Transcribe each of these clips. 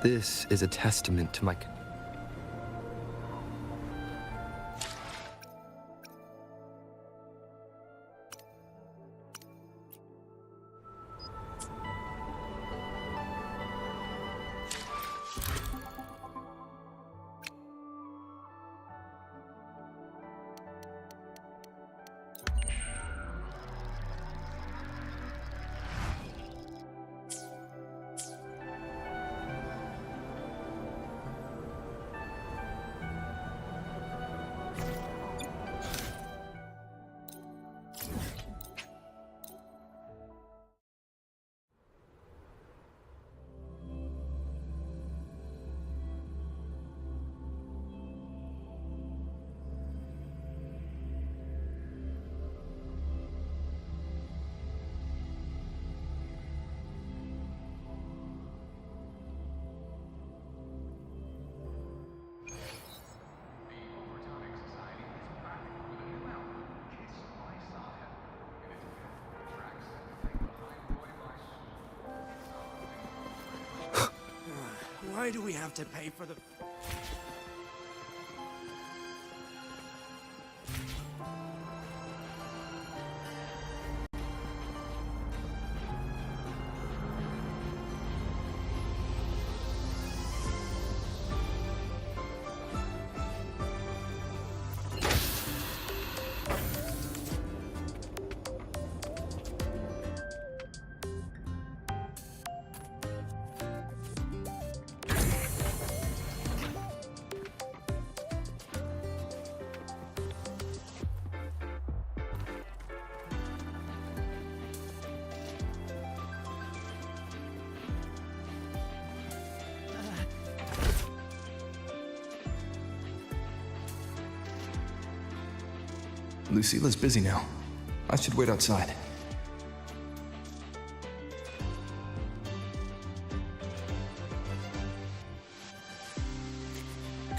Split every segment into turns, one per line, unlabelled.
This is a testament to my...
Why do we have to pay for the...
Lucillaa's busy now. I should wait outside.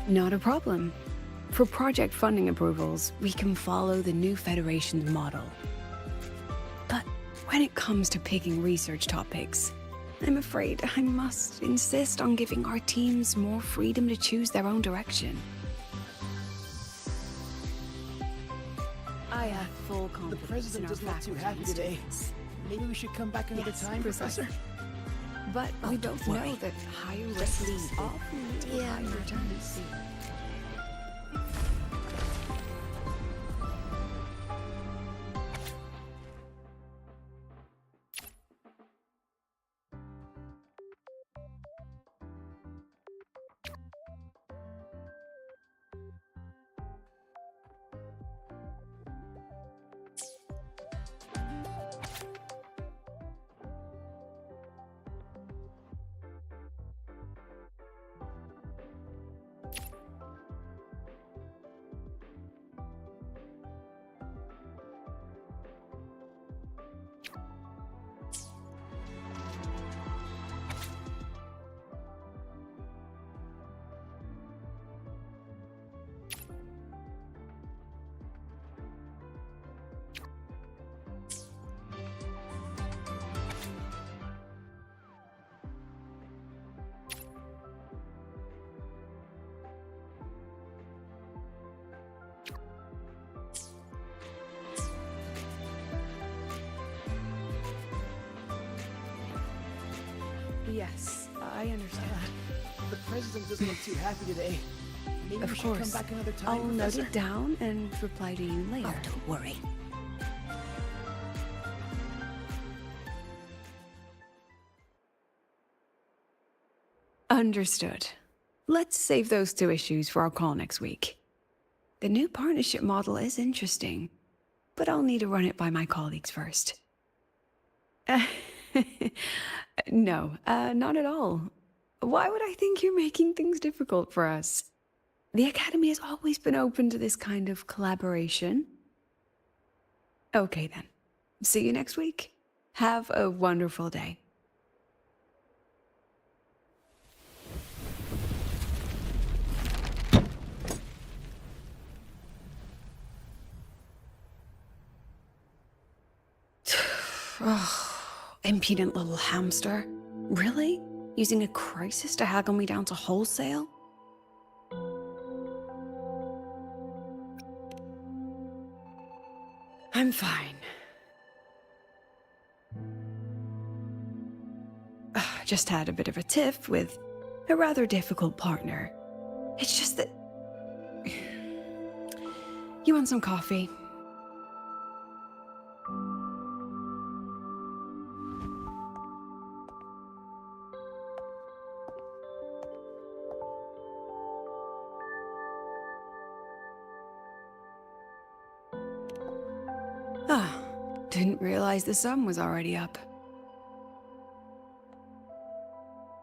Not a problem. For project funding approvals, we can follow the new Federation's model. But when it comes to picking research topics, I'm afraid I must insist on giving our teams more freedom to choose their own direction. I have full
The
confidence in
president
our
doesn't look too
faculty
happy
and
today.
students.
Maybe we should come back another time,
precisely.
Professor?
But we both
don't
know
worry.
that higher risks often lead to higher returns. Yes, I understand.
The president doesn't look too happy today. Maybe we
Of
should come
course.
back another time,
I'll note
Professor?
it down and reply to you later.
Oh, don't worry.
Understood. Let's save those two issues for our call next week. The new partnership model is interesting, but I'll need to run it by my colleagues first. No, not at all. Why would I think you're making things difficult for us? The Academy has always been open to this kind of collaboration. Okay then. See you next week. Have a wonderful day. Oh, impudent little hamster. Really? Using a crisis to haggle me down to wholesale? I'm fine. Just had a bit of a tiff with a rather difficult partner. It's just that... You want some coffee? Ah, didn't realize the sun was already up.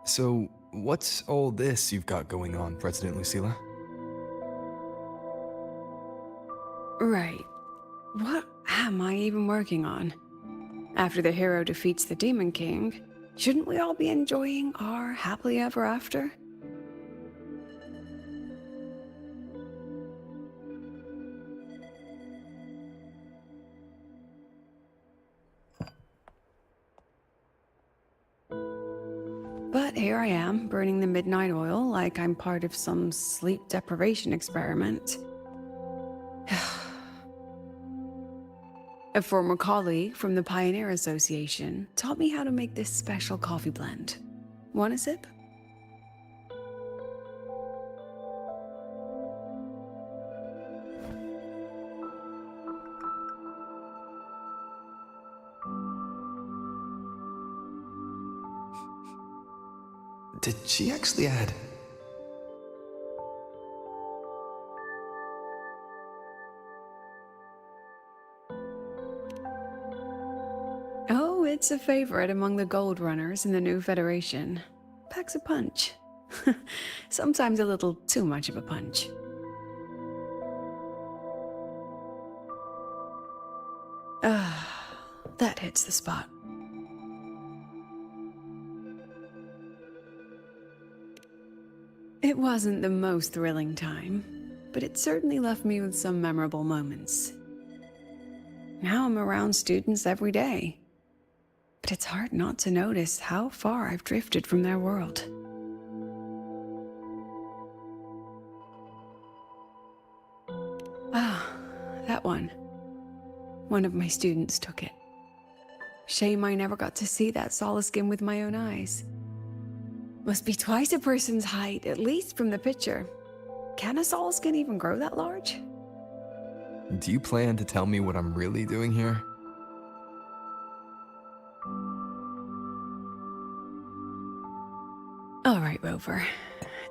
So, what's all this you've got going on, President Lucillaaaa?
Right. What am I even working on? After the hero defeats the Demon King, shouldn't we all be enjoying our happily ever after? But here I am, burning the midnight oil like I'm part of some sleep deprivation experiment. A former colleague from the Pioneer Association taught me how to make this special coffee blend. Want a sip?
Did she actually add?
Oh, it's a favorite among the Gold Runners in the new Federation. Packs a punch. Sometimes a little too much of a punch. That hits the spot. It wasn't the most thrilling time, but it certainly left me with some memorable moments. Now I'm around students every day, but it's hard not to notice how far I've drifted from their world. Ah, that one. One of my students took it. Shame I never got to see that solace skin with my own eyes. Must be twice a person's height, at least from the picture. Can a solace skin even grow that large?
Do you plan to tell me what I'm really doing here?
All right, Rover.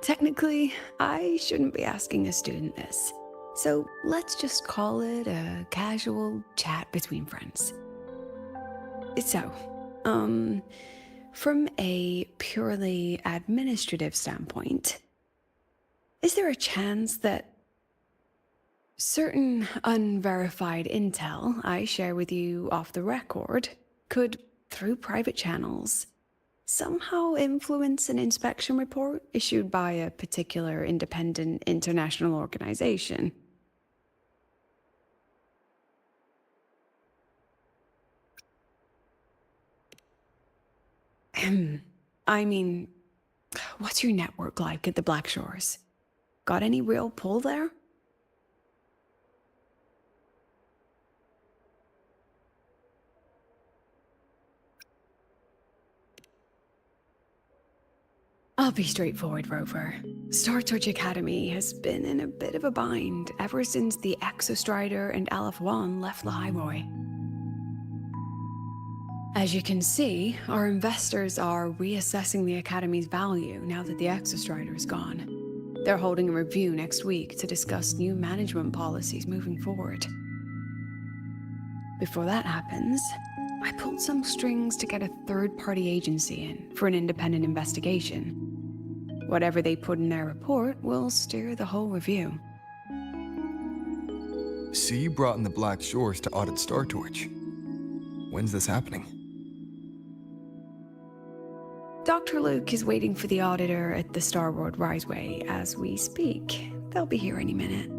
Technically, I shouldn't be asking a student this. So let's just call it a casual chat between friends. So, from a purely administrative standpoint, is there a chance that certain unverified intel I share with you off the record could, through private channels, somehow influence an inspection report issued by a particular independent international organization? I mean, what's your network like at the Black Shores? Got any real pull there? I'll be straightforward, Rover. Star Touch Academy has been in a bit of a bind ever since the Exostrider and Aleph 1 left the highway. As you can see, our investors are reassessing the Academy's value now that the Exostrider is gone. They're holding a review next week to discuss new management policies moving forward. Before that happens, I pulled some strings to get a third-party agency in for an independent investigation. Whatever they put in their report will steer the whole review.
So you brought in the Black Shores to audit Star Torch. When's this happening?
Dr. Luke is waiting for the auditor at the Starworld Riseway as we speak. They'll be here any minute.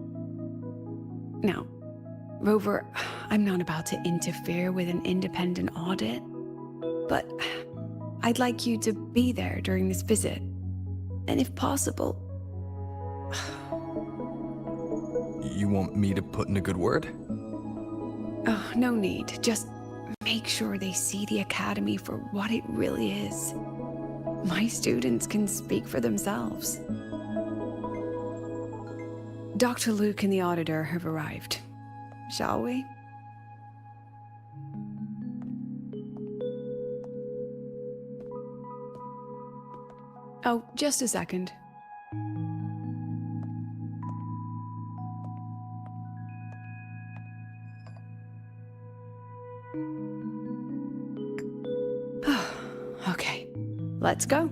Now, Rover, I'm not about to interfere with an independent audit, but I'd like you to be there during this visit. And if possible...
You want me to put in a good word?
Oh, no need. Just make sure they see the Academy for what it really is. My students can speak for themselves. Dr. Luke and the auditor have arrived. Shall we? Oh, just a second. Okay, let's go.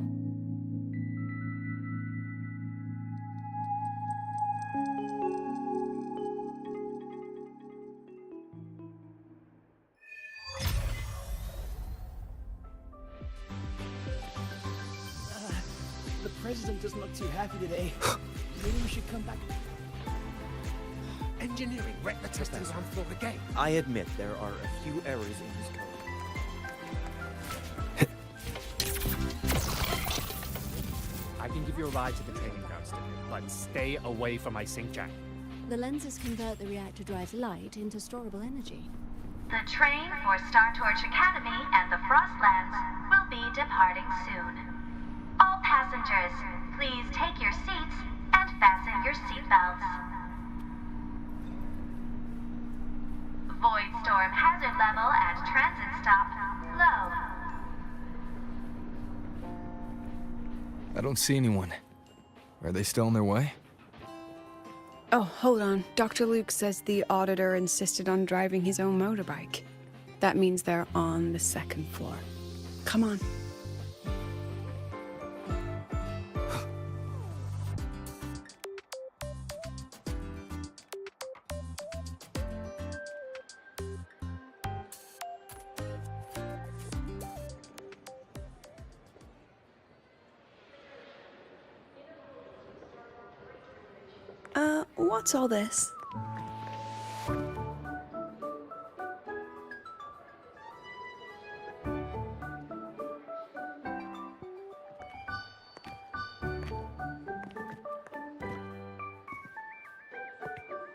The president doesn't look too happy today. Maybe we should come back.
Engineering wrecked the test design floor again.
I admit there are a few errors in this code.
I can give you a ride to the training grounds, but stay away from my sync jack.
The lenses convert the reactor drive's light into storable energy.
The train for Startorch Academy and the Frostlands will be departing soon. All passengers, please take your seats and fasten your seatbelts. Void storm hazard level at transit stop low.
I don't see anyone. Are they still on their way?
Oh, hold on. Dr. Luke says the auditor insisted on driving his own motorbike. That means they're on the second floor. Come on. What's all this?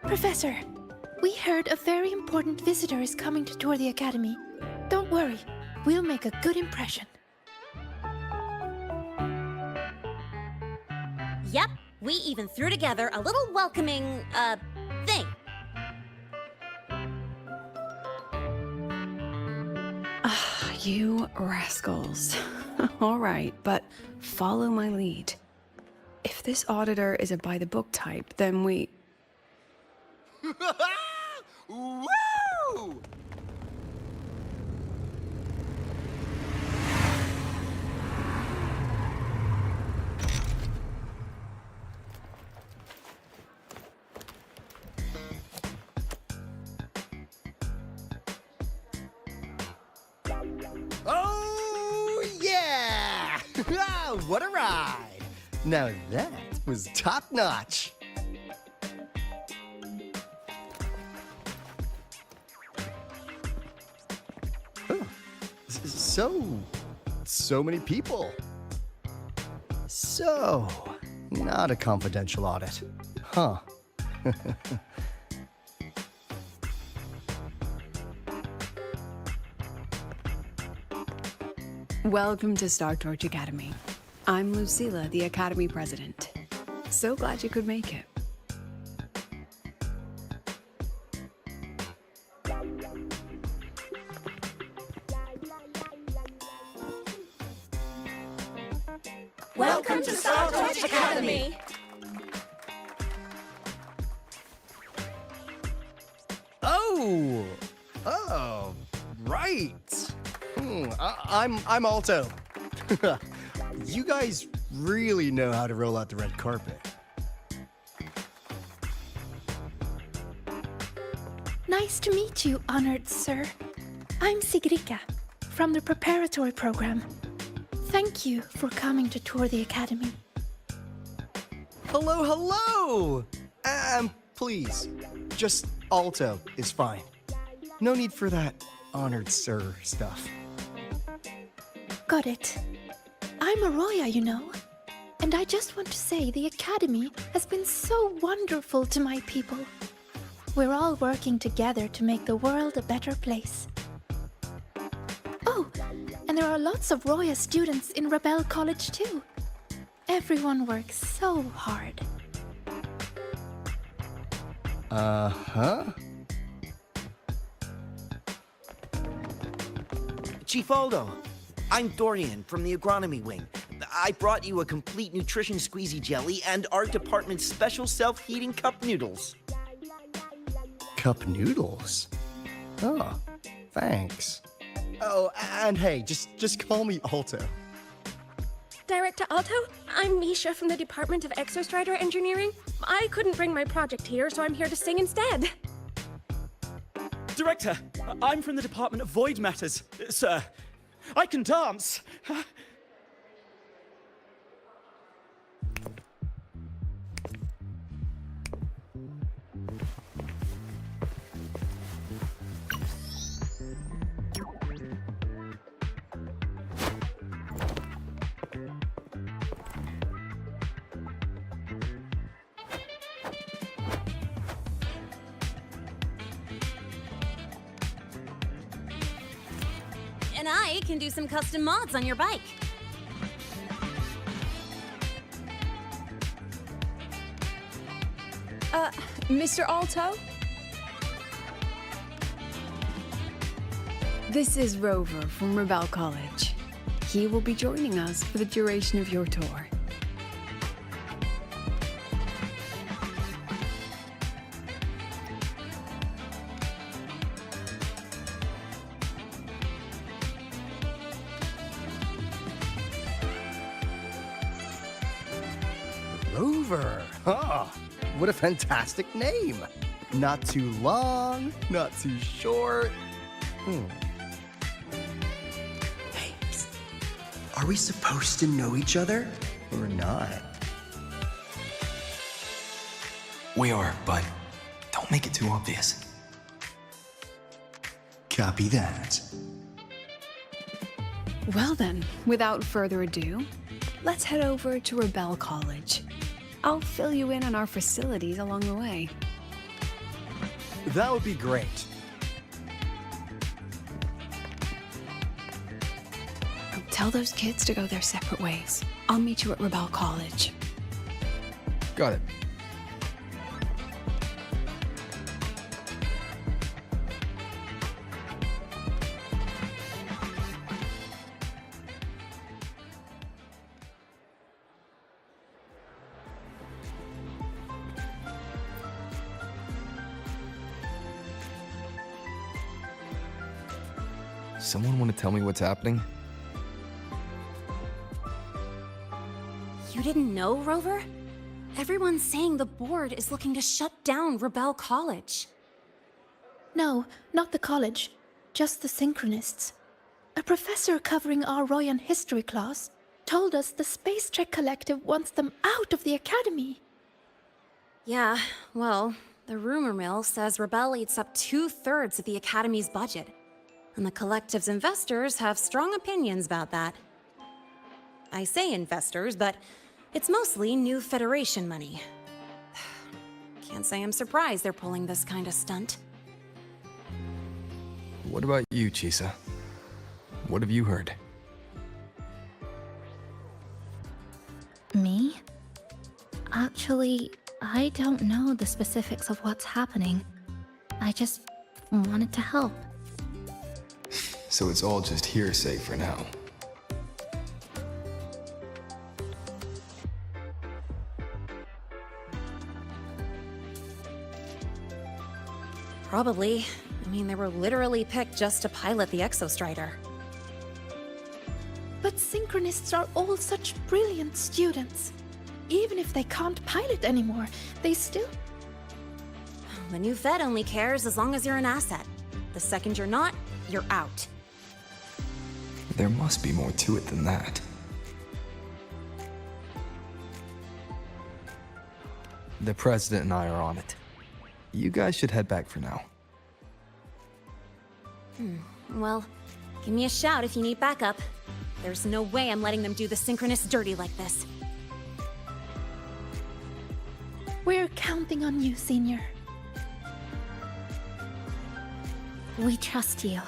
Professor, we heard a very important visitor is coming to tour the Academy. Don't worry, we'll make a good impression.
Yep, we even threw together a little welcoming, thing.
Ah, you rascals. All right, but follow my lead. If this auditor is a by-the-book type, then we...
Woo! Oh, yeah! What a ride! Now that was top-notch. So many people. So, not a confidential audit. Huh.
Welcome to Startorch Academy. I'm Lucillaaaaaa, the Academy President. So glad you could make it.
Welcome to Startorch Academy!
Oh, right. I'm Alto. You guys really know how to roll out the red carpet.
Nice to meet you, honored sir. I'm Sigrika, from the preparatory program. Thank you for coming to tour the Academy.
Hello, hello! Please, just Alto is fine. No need for that honored sir stuff.
Got it. I'm a Roya, you know. And I just want to say the Academy has been so wonderful to my people. We're all working together to make the world a better place. Oh, and there are lots of Roya students in Rebel College too. Everyone works so hard.
Uh-huh.
Chief Aldo, I'm Dorian from the Agronomy Wing. I brought you a complete nutrition squeezy jelly and our department's special self-heating cup noodles.
Cup noodles? Oh, thanks. Oh, and hey, just call me Alto.
Director Alto, I'm Misha from the Department of Exostrider Engineering. I couldn't bring my project here, so I'm here to sing instead.
Director, I'm from the Department of Void Matters. Sir, I can dance.
And I can do some custom mods on your bike.
Mr. Alto? This is Rover from Rebel College. He will be joining us for the duration of your tour.
Rover. Huh. What a fantastic name. Not too long, not too short.
Hey, are we supposed to know each other or not?
We are, but don't make it too obvious.
Copy that.
Well then, without further ado, let's head over to Rebel College. I'll fill you in on our facilities along the way.
That would be great.
Tell those kids to go their separate ways. I'll meet you at Rebel College.
Got it. Someone want to tell me what's happening?
You didn't know, Rover? Everyone's saying the board is looking to shut down Rebel College.
No, not the college. Just the Synchronists. A professor covering our Royan history class told us the Space Trek Collective wants them out of the Academy.
Yeah, well, the rumor mill says Rebel eats up 2/3 of the Academy's budget. And the Collective's investors have strong opinions about that. I say investors, but it's mostly new Federation money. Can't say I'm surprised they're pulling this kind of stunt.
What about you, Chisa? What have you heard?
Me? Actually, I don't know the specifics of what's happening. I just wanted to help.
So it's all just hearsay for now.
Probably. I mean, they were literally picked just to pilot the Exostrider.
But Synchronists are all such brilliant students. Even if they can't pilot anymore, they still...
The new Fed only cares as long as you're an asset. The second you're not, you're out.
There must be more to it than that. The President and I are on it. You guys should head back for now.
Well, give me a shout if you need backup. There's no way I'm letting them do the synchronous dirty like this.
We're counting on you, Senior. We trust you.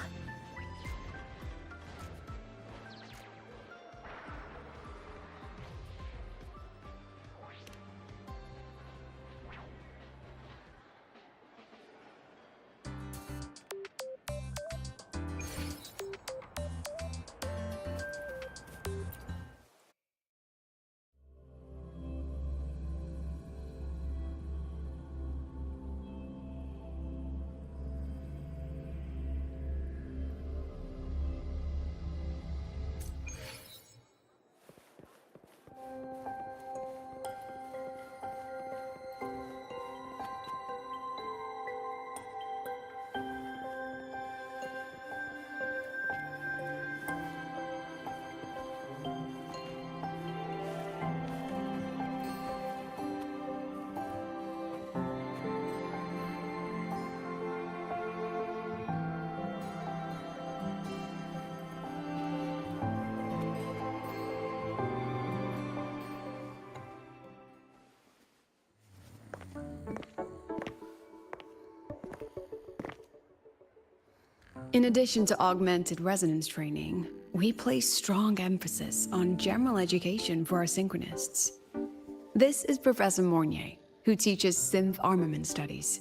In addition to augmented resonance training, we place strong emphasis on general education for our synchronists. This is Professor Mornier, who teaches synth armament studies.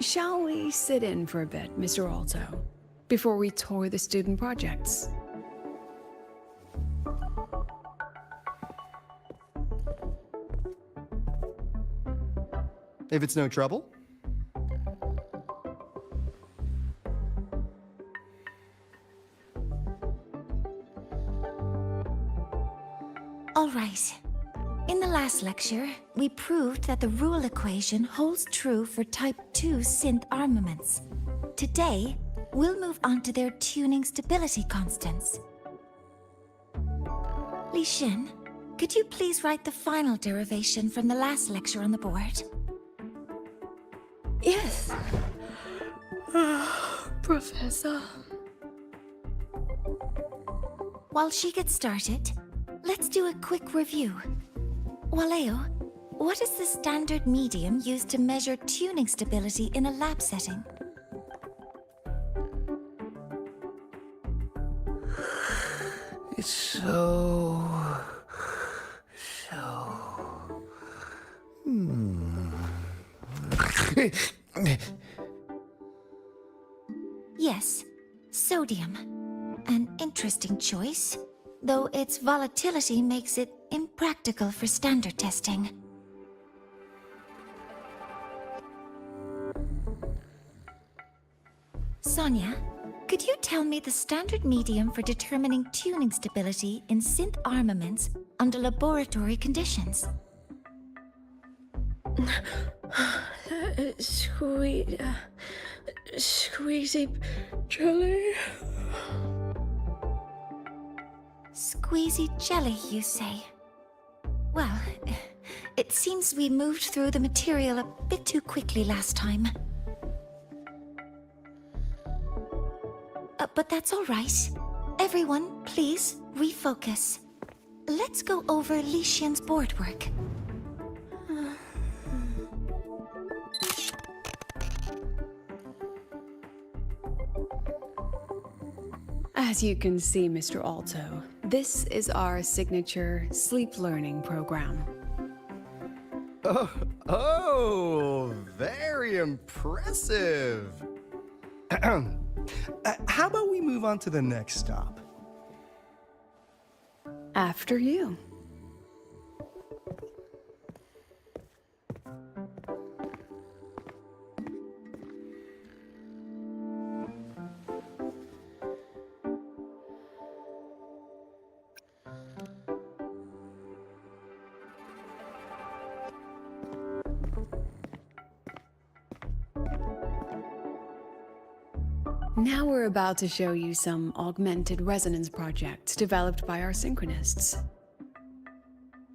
Shall we sit in for a bit, Mr. Alto, before we tour the student projects?
If it's no trouble.
All right. In the last lecture, we proved that the rule equation holds true for Type 2 synth armaments. Today, we'll move on to their tuning stability constants. Li Xin, could you please write the final derivation from the last lecture on the board?
Yes. Professor.
While she gets started, let's do a quick review. Waleo, what is the standard medium used to measure tuning stability in a lab setting?
It's so...
Yes, sodium. An interesting choice, though its volatility makes it impractical for standard testing. Sonia, could you tell me the standard medium for determining tuning stability in synth armaments under laboratory conditions?
Squeezy jelly.
Squeezy jelly, you say? Well, it seems we moved through the material a bit too quickly last time. But that's all right. Everyone, please refocus. Let's go over Li Xian's board work.
As you can see, Mr. Alto, this is our signature sleep learning program.
Oh, very impressive. How about we move on to the next stop?
After you. Now we're about to show you some augmented resonance projects developed by our synchronists.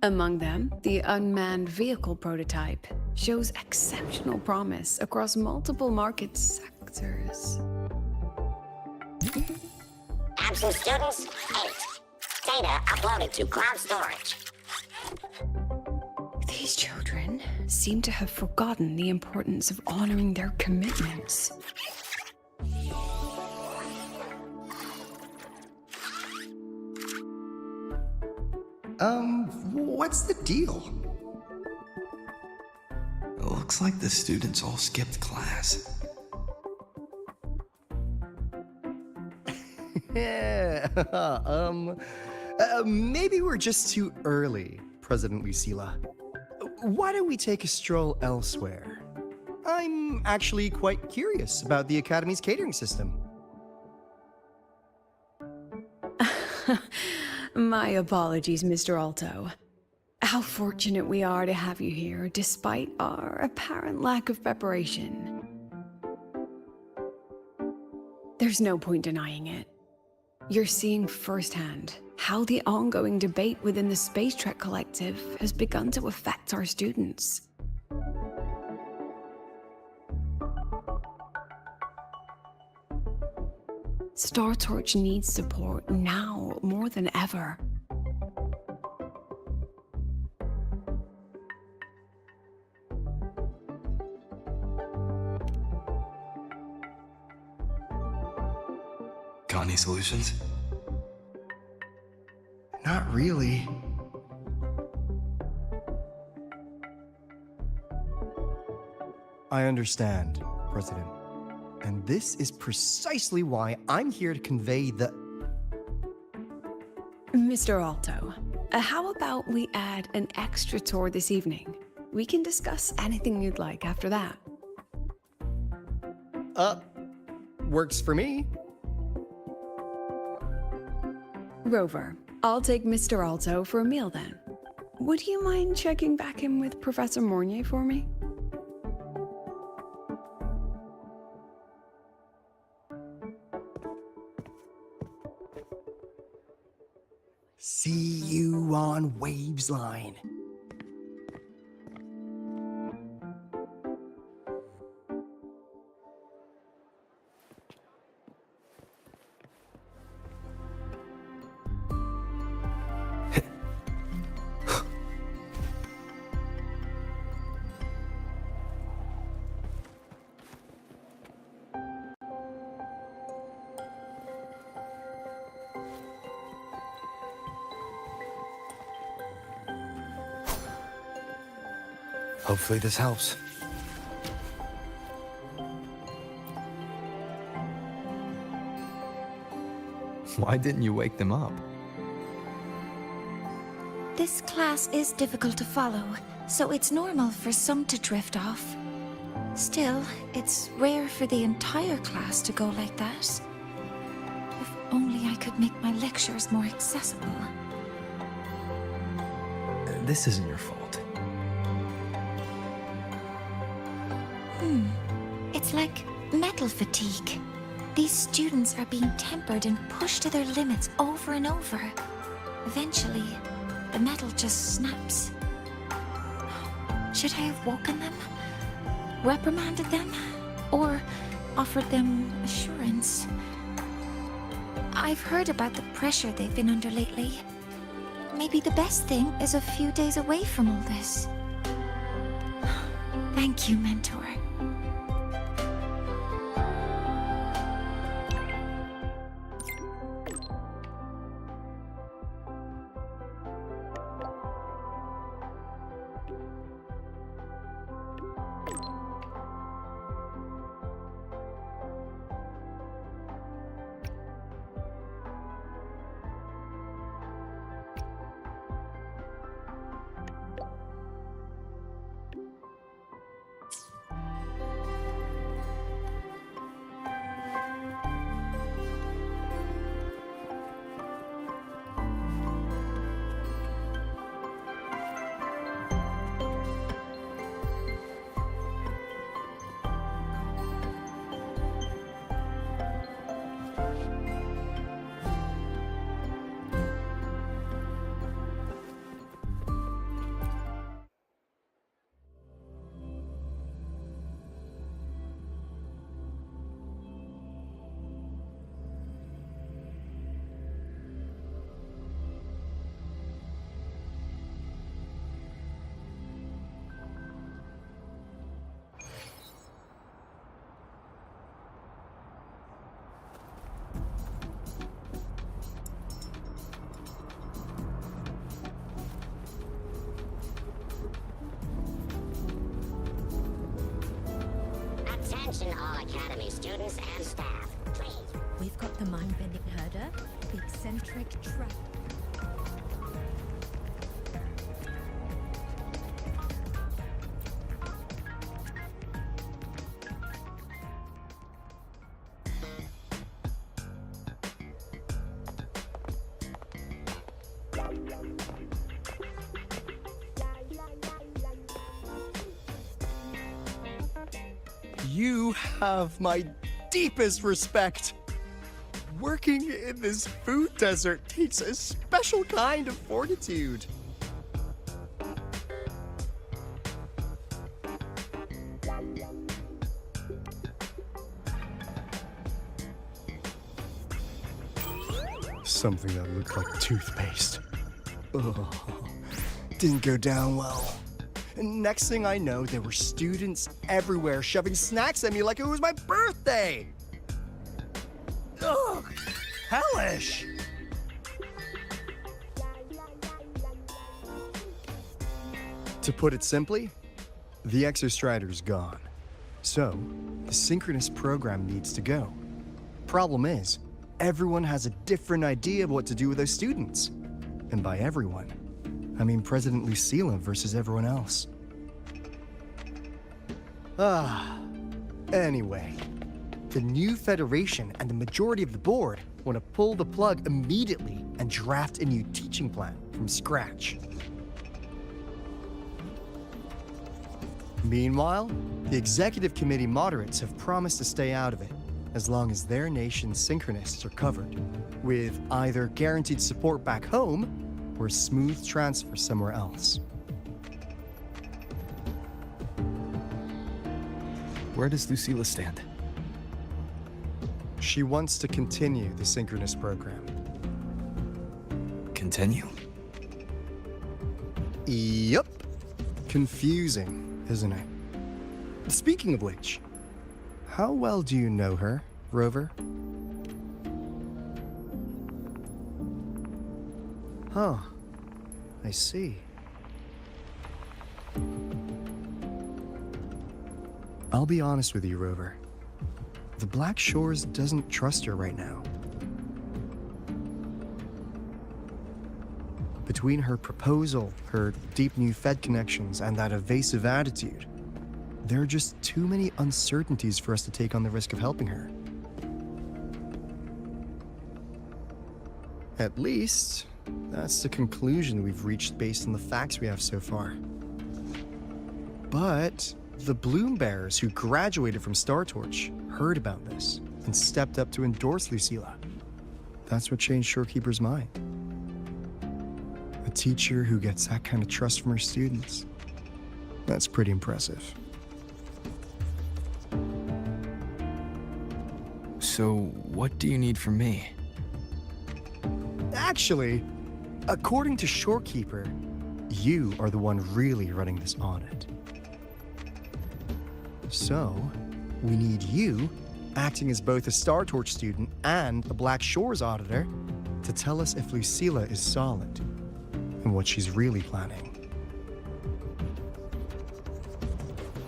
Among them, the unmanned vehicle prototype shows exceptional promise across multiple market sectors.
Absent students, 8. Data uploaded to cloud storage.
These children seem to have forgotten the importance of honoring their commitments.
What's the deal?
It looks like the students all skipped class.
Yeah, maybe we're just too early, President Lucillaaaa. Why don't we take a stroll elsewhere? I'm actually quite curious about the Academy's catering system.
My apologies, Mr. Alto. How fortunate we are to have you here, despite our apparent lack of preparation. There's no point denying it. You're seeing firsthand how the ongoing debate within the Space Trek Collective has begun to affect our students. Star Torch needs support now more than ever.
Got any solutions?
Not really.
I understand, President. And this is precisely why I'm here to convey the...
Mr. Alto, how about we add an extra tour this evening? We can discuss anything you'd like after that.
Works for me.
Rover, I'll take Mr. Alto for a meal then. Would you mind checking back in with Professor Mornier for me?
See you on Waves Line.
Hopefully this helps.
Why didn't you wake them up?
This class is difficult to follow, so it's normal for some to drift off. Still, it's rare for the entire class to go like that. If only I could make my lectures more accessible.
This isn't your fault.
It's like metal fatigue. These students are being tempered and pushed to their limits over and over. Eventually, the metal just snaps. Should I have woken them? Reprimanded them? Or offered them assurance? I've heard about the pressure they've been under lately. Maybe the best thing is a few days away from all this. Thank you, Mentor.
Attention all Academy students and staff, please.
We've got the mind-bending herder, the eccentric trap.
You have my deepest respect. Working in this food desert takes a special kind of fortitude. Something that looked like toothpaste. Ugh. Didn't go down well. Next thing I know, there were students everywhere shoving snacks at me like it was my birthday. Ugh, hellish. To put it simply, the Exostrider's gone. So, the synchronous program needs to go. Problem is, everyone has a different idea of what to do with those students. And by everyone, I mean President Lucillaaaa versus everyone else. Anyway, the new Federation and the majority of the board want to pull the plug immediately and draft a new teaching plan from scratch. Meanwhile, the executive committee moderates have promised to stay out of it as long as their nation's synchronists are covered, with either guaranteed support back home or a smooth transfer somewhere else.
Where does Lucillaaaa stand?
She wants to continue the synchronous program.
Continue?
Yup. Confusing, isn't it? Speaking of which, how well do you know her, Rover? Huh. I see. I'll be honest with you, Rover. The Black Shores doesn't trust her right now. Between her proposal, her deep new Fed connections, and that evasive attitude, there are just too many uncertainties for us to take on the risk of helping her. At least, that's the conclusion we've reached based on the facts we have so far. But the Bloom Bearers who graduated from Star Torch heard about this and stepped up to endorse Lucillaaaa. That's what changed Shorekeeper's mind. A teacher who gets that kind of trust from her students. That's pretty impressive.
So, what do you need from me?
Actually, according to Shorekeeper, you are the one really running this audit. So, we need you, acting as both a Star Torch student and a Black Shores auditor, to tell us if Lucillaaaa is solid and what she's really planning.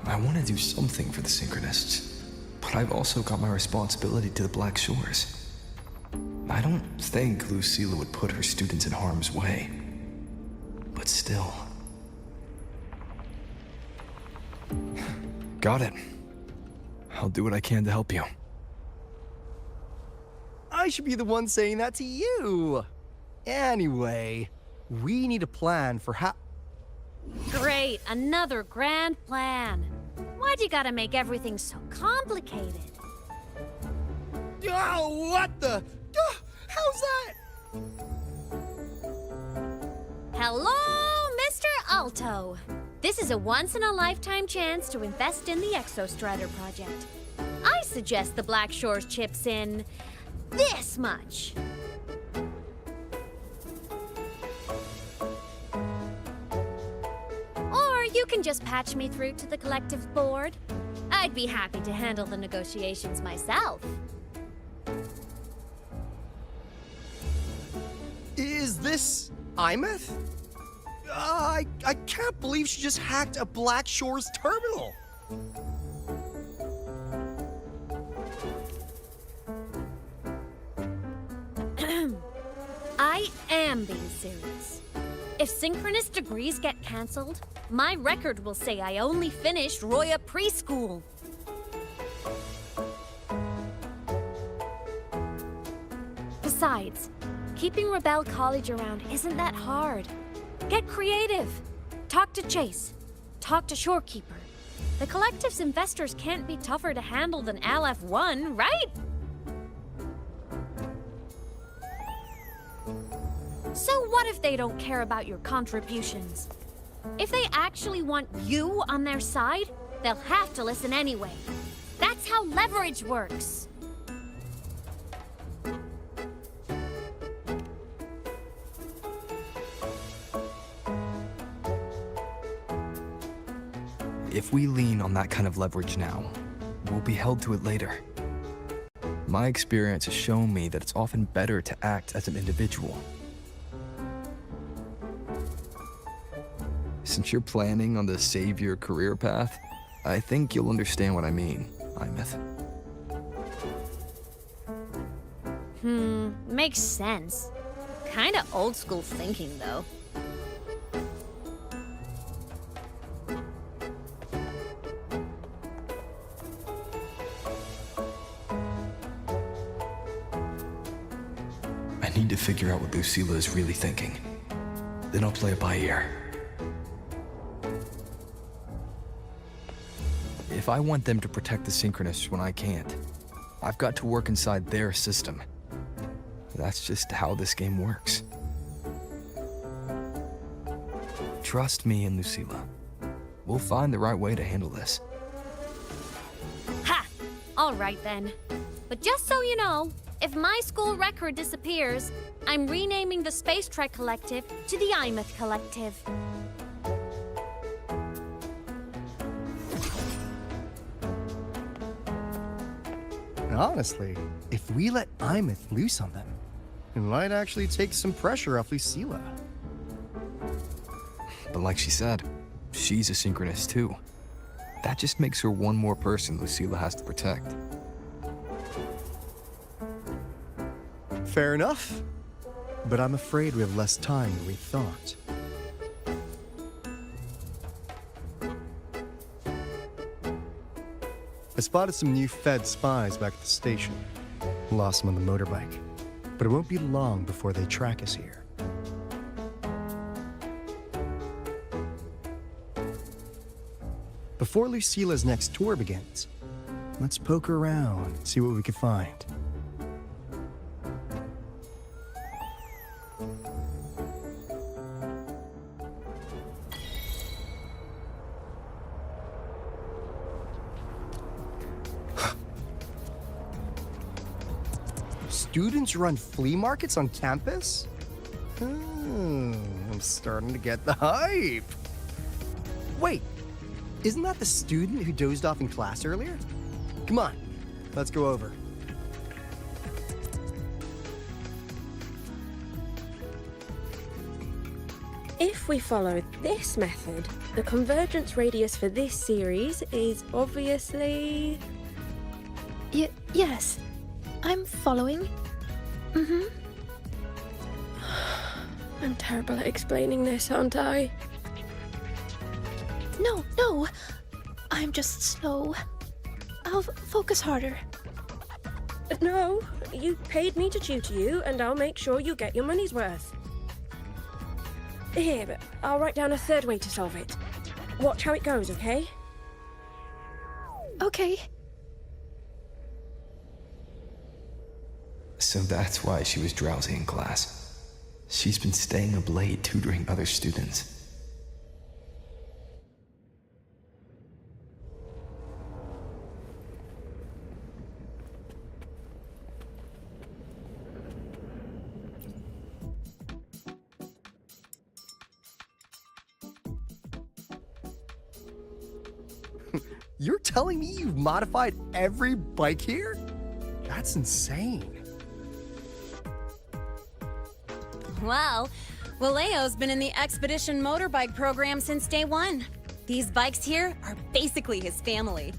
I want to do something for the Synchronists, but I've also got my responsibility to the Black Shores. I don't think Lucillaaaa would put her students in harm's way, but still.
Got it. I'll do what I can to help you.
I should be the one saying that to you. Anyway, we need a plan for how...
Great, another grand plan. Why'd you gotta make everything so complicated?
Oh, what the... how's that?
Hello, Mr. Alto. This is a once-in-a-lifetime chance to invest in the Exostrider project. I suggest the Black Shores chips in this much. Or you can just patch me through to the collective board. I'd be happy to handle the negotiations myself.
Is this Imeth? I can't believe she just hacked a Black Shores terminal.
I am being serious. If synchronous degrees get cancelled, my record will say I only finished Roya preschool. Besides, keeping Rebel College around isn't that hard. Get creative. Talk to Chase. Talk to Shorekeeper. The Collective's investors can't be tougher to handle than LF1, right? So what if they don't care about your contributions? If they actually want you on their side, they'll have to listen anyway. That's how leverage works.
If we lean on that kind of leverage now, we'll be held to it later. My experience has shown me that it's often better to act as an individual. Since you're planning on the savior career path, I think you'll understand what I mean, Imeth.
Makes sense. Kinda old school thinking, though.
I need to figure out what Lucilla is really thinking. Then I'll play it by ear.
If I want them to protect the Synchronists when I can't, I've got to work inside their system. That's just how this game works. Trust me and Lucilla. We'll find the right way to handle this.
Ha! Alright then. But just so you know, if my school record disappears, I'm renaming the Space Trek Collective to the Imeth Collective.
Honestly, if we let Imeth loose on them, it might actually take some pressure off Lucilla.
But like she said, she's a Synchronist too. That just makes her one more person Lucilla has to protect.
Fair enough. But I'm afraid we have less time than we thought. I spotted some new Fed spies back at the station. Lost them on the motorbike. But it won't be long before they track us here. Before Lucilla's next tour begins, let's poke around, see what we can find. Students run flea markets on campus? I'm starting to get the hype. Wait, isn't that the student who dozed off in class earlier? Come on, let's go over.
If we follow this method, the convergence radius for this series is obviously...
Yes, I'm following.
I'm terrible at explaining this, aren't I?
No, I'm just slow. I'll focus harder.
No, you paid me to tutor you, and I'll make sure you get your money's worth. Here, but I'll write down a third way to solve it. Watch how it goes, okay?
Okay.
So that's why she was drowsy in class. She's been staying up late tutoring other students.
You're telling me you've modified every bike here? That's insane.
Well, Waleo's been in the Expedition motorbike program since day one. These bikes here are basically his family.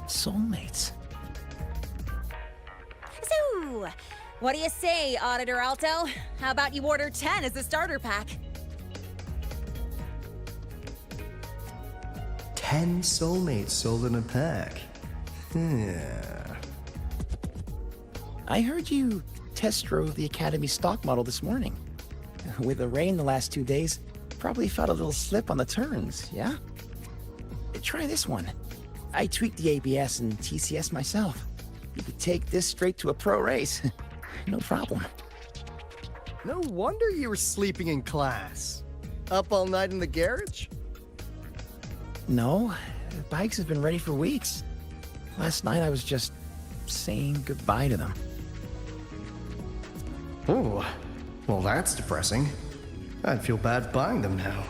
Soulmates.
What do you say, Auditor Alto? How about you order 10 as a starter pack?
10 soulmates sold in a pack.
I heard you test drove the Academy stock model this morning. With the rain the last 2 days, probably felt a little slip on the turns, yeah? Try this one. I tweaked the ABS and TCS myself. You could take this straight to a pro race. No problem.
No wonder you were sleeping in class. Up all night in the garage?
No, the bikes have been ready for weeks. Last night I was just saying goodbye to them.
Oh, well that's depressing. I'd feel bad buying them now.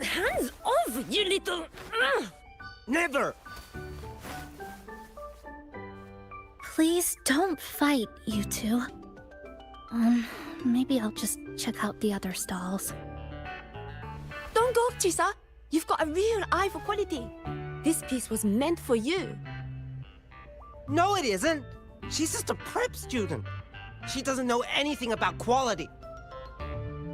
Hands off, you little...
Never!
Please don't fight, you two. Maybe I'll just check out the other stalls.
Don't go, Chisa. You've got a real eye for quality. This piece was meant for you.
No, it isn't. She's just a prep student. She doesn't know anything about quality.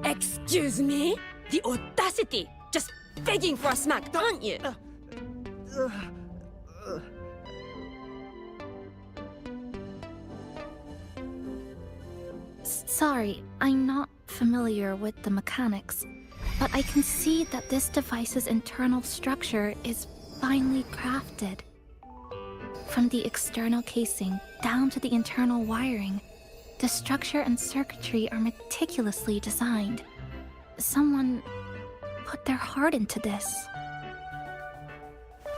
Excuse me? The audacity! Just begging for a smack, aren't you?
Sorry, I'm not familiar with the mechanics, but I can see that this device's internal structure is finely crafted. From the external casing down to the internal wiring, the structure and circuitry are meticulously designed. Someone put their heart into this.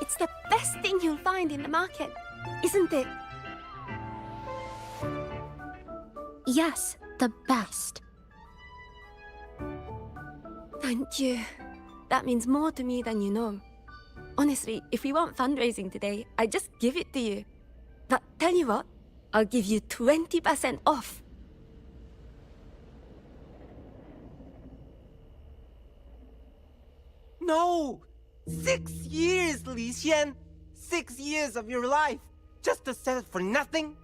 It's the best thing you'll find in the market, isn't it?
Yes, the best.
Thank you. That means more to me than you know. Honestly, if we want fundraising today, I'd just give it to you. But tell you what, I'll give you 20% off.
No! 6 years, Li Xian! 6 years of your life! Just to sell it for nothing?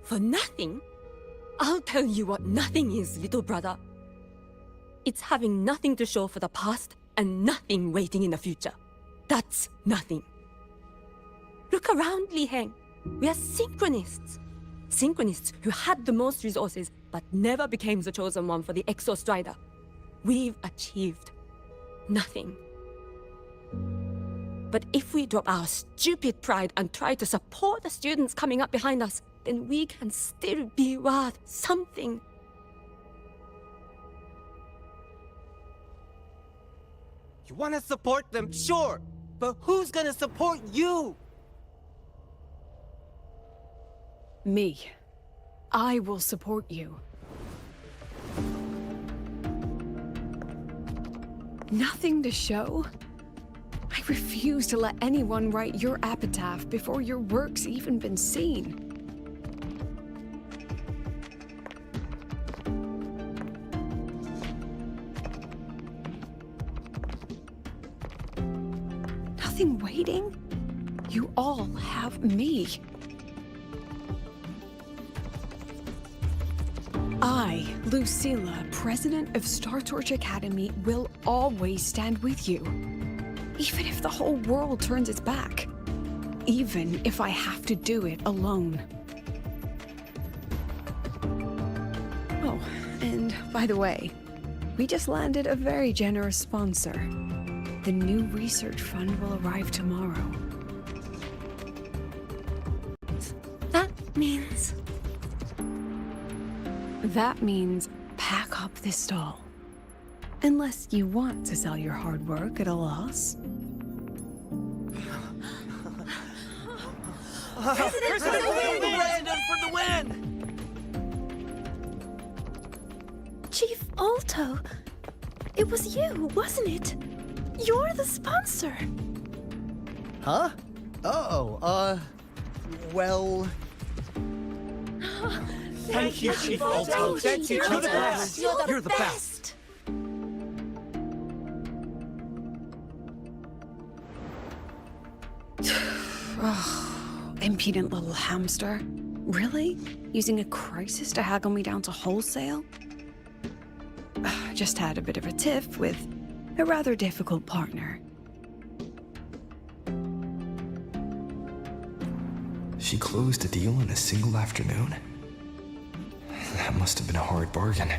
For nothing? I'll tell you what nothing is, little brother. It's having nothing to show for the past and nothing waiting in the future. That's nothing. Look around, Li Heng. We are synchronists. Synchronists who had the most resources but never became the chosen one for the Exo Strider. We've achieved nothing. But if we drop our stupid pride and try to support the students coming up behind us, then we can still be worth something.
You want to support them, sure, but who's gonna support you?
Me. I will support you. Nothing to show? I refuse to let anyone write your epitaph before your work's even been seen. Nothing waiting? You all have me. I, Lucillaaaa, President of Startorch Academy, will always stand with you. Even if the whole world turns its back. Even if I have to do it alone. Oh, and by the way, we just landed a very generous sponsor. The new research fund will arrive tomorrow.
That means...
That means pack up this stall. Unless you want to sell your hard work at a loss.
President for the win!
Chief Alto. It was you, wasn't it? You're the sponsor.
Huh? Oh, well...
Thank you, Chief Alto. Thank you. You're the best. You're the best.
Impudent little hamster. Really? Using a crisis to haggle me down to wholesale? Just had a bit of a tiff with a rather difficult partner.
She closed a deal in a single afternoon? That must have been a hard bargain.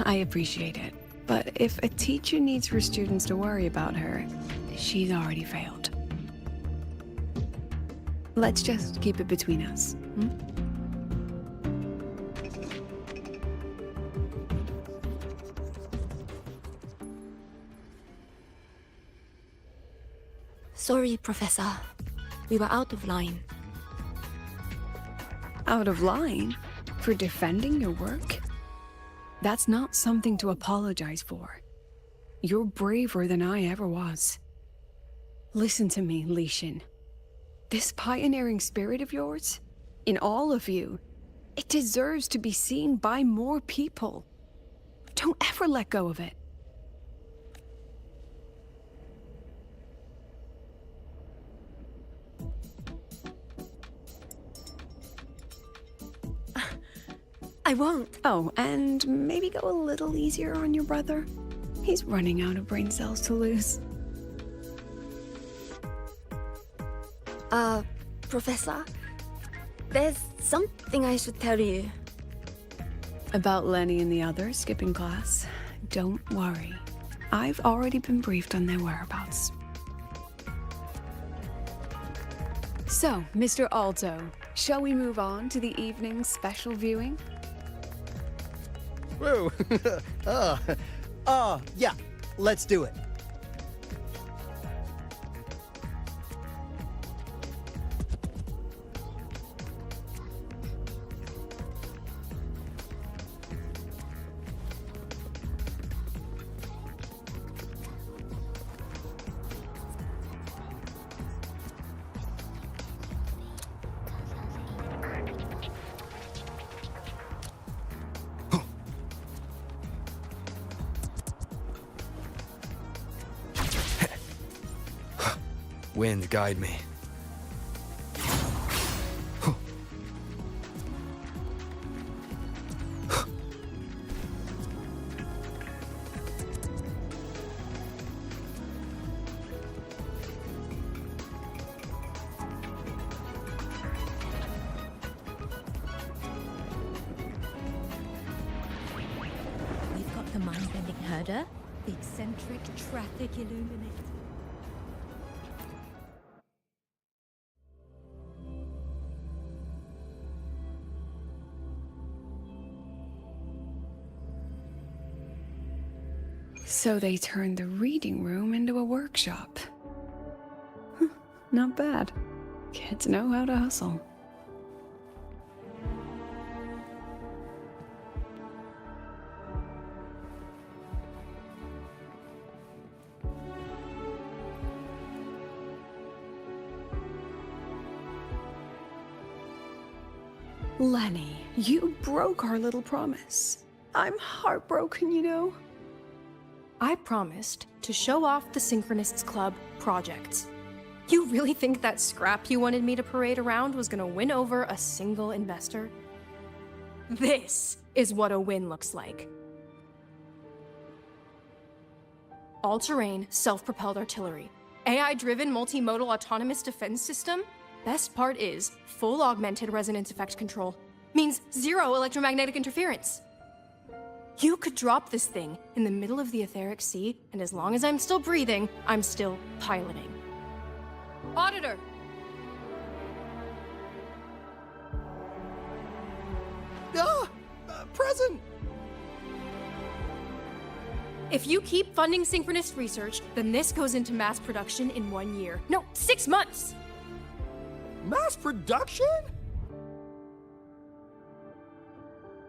I appreciate it, but if a teacher needs her students to worry about her, she's already failed. Let's just keep it between us, hmm?
Sorry, Professor. We were out of line.
Out of line? For defending your work? That's not something to apologize for. You're braver than I ever was. Listen to me, Li Xin. This pioneering spirit of yours, in all of you, it deserves to be seen by more people. Don't ever let go of it.
I won't.
Oh, and maybe go a little easier on your brother. He's running out of brain cells to lose.
Professor, there's something I should tell you.
About Lenny and the others skipping class? Don't worry. I've already been briefed on their whereabouts. So, Mr. Alto, shall we move on to the evening's special viewing?
Whoa. Yeah, let's do it.
Wind, guide me.
We've got the mind-bending HaerZa, the eccentric traffic illuminator.
So they turned the reading room into a workshop. Not bad. Kids know how to hustle. Lenny, you broke our little promise. I'm heartbroken, you know.
I promised to show off the Synchronists Club projects. You really think that scrap you wanted me to parade around was gonna win over a single investor? This is what a win looks like. All-terrain, self-propelled artillery. AI-driven multimodal autonomous defense system? Best part is, full augmented resonance effect control. Means zero electromagnetic interference. You could drop this thing in the middle of the etheric sea, and as long as I'm still breathing, I'm still piloting. Auditor!
Present!
If you keep funding synchronous research, then this goes into mass production in 1 year. No, 6 months!
Mass production?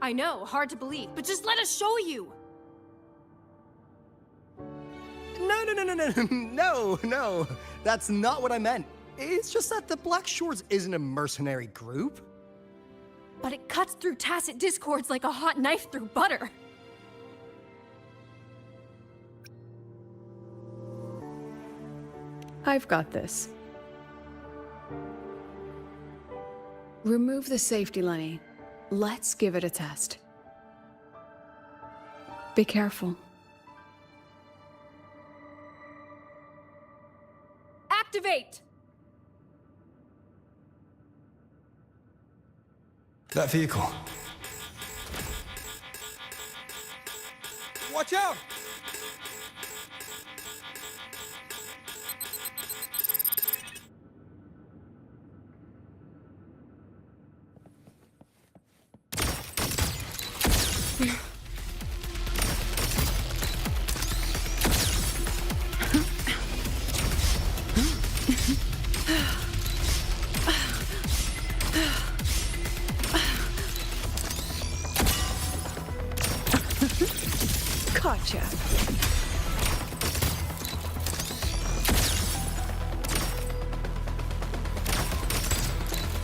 I know, hard to believe, but just let us show you!
No. That's not what I meant. It's just that the Black Shores isn't a mercenary group.
But it cuts through tacit discords like a hot knife through butter.
I've got this. Remove the safety, Lenny. Let's give it a test. Be careful.
Activate!
That vehicle.
Watch out!
Gotcha.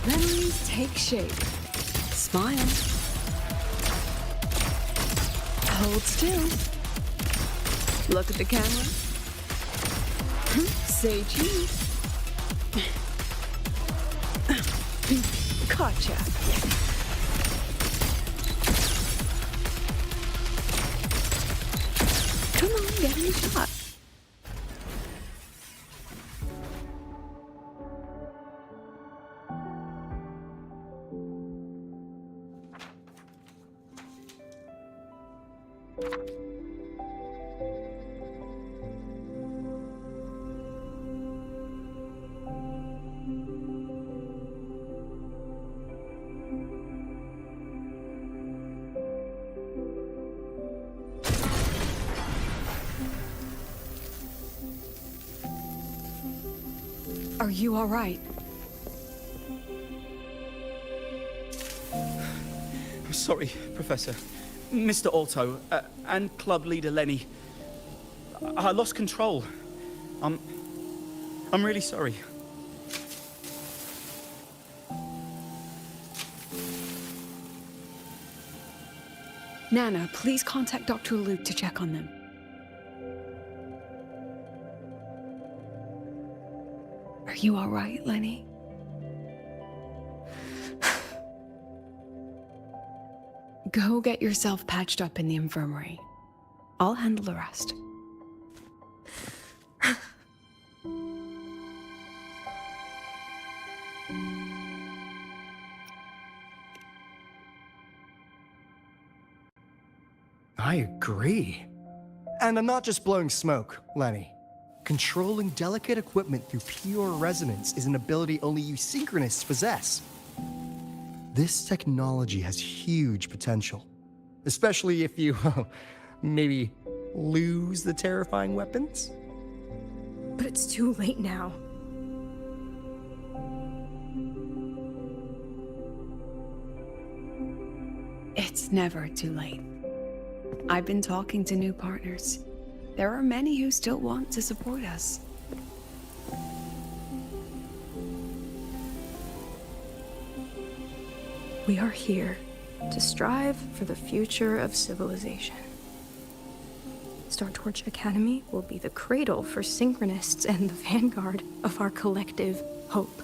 Memories take shape. Smile. Hold still. Look at the camera. Say cheese. Gotcha. Come on, get in the shot. Are you all right?
Sorry, Professor. Mr. Alto, and club leader Lenny. I lost control. I'm really sorry.
Nana, please contact Dr. Luke to check on them. Are you all right, Lenny? Go get yourself patched up in the infirmary. I'll handle the rest.
I agree. And I'm not just blowing smoke, Lenny. Controlling delicate equipment through pure resonance is an ability only you synchronists possess. This technology has huge potential, especially if you, maybe, lose the terrifying weapons?
But it's too late now.
It's never too late. I've been talking to new partners. There are many who still want to support us.
We are here to strive for the future of civilization. Star Torch Academy will be the cradle for synchronists and the vanguard of our collective hope.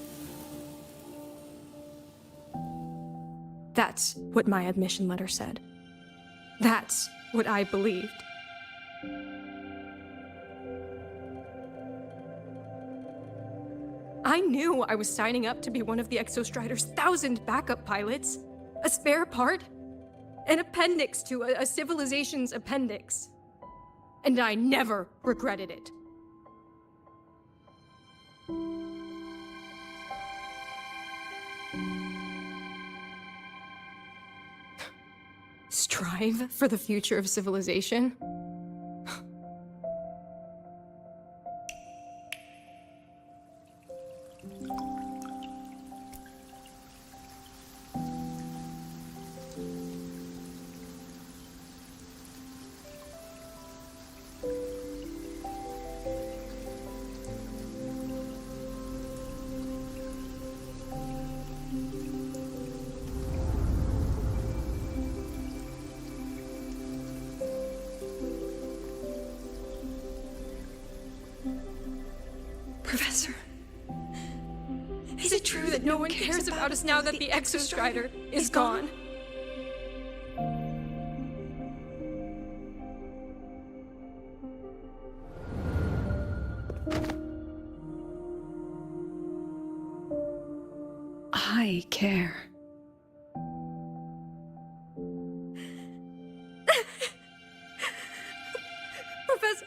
That's what my admission letter said. That's what I believed. I knew I was signing up to be one of the Exostrider's 1,000 backup pilots. A spare part. An appendix to a civilization's appendix. And I never regretted it. Strive for the future of civilization? Professor, is it true that no one cares about us now that the Exostrider is gone?
I care.
Professor!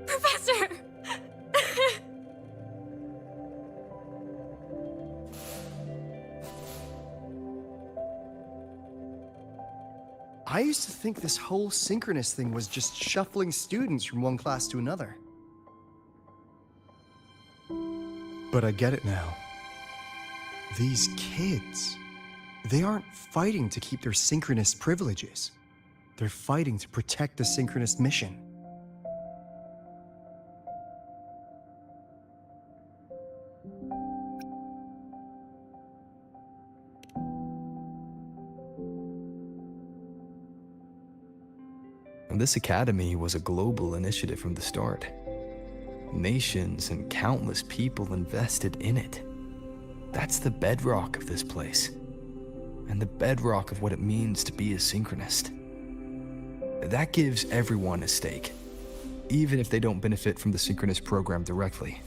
Professor!
I used to think this whole synchronous thing was just shuffling students from one class to another. But I get it now. These kids, they aren't fighting to keep their synchronous privileges. They're fighting to protect the synchronous mission.
This academy was a global initiative from the start. Nations and countless people invested in it. That's the bedrock of this place, and the bedrock of what it means to be a synchronist. That gives everyone a stake, even if they don't benefit from the synchronous program directly.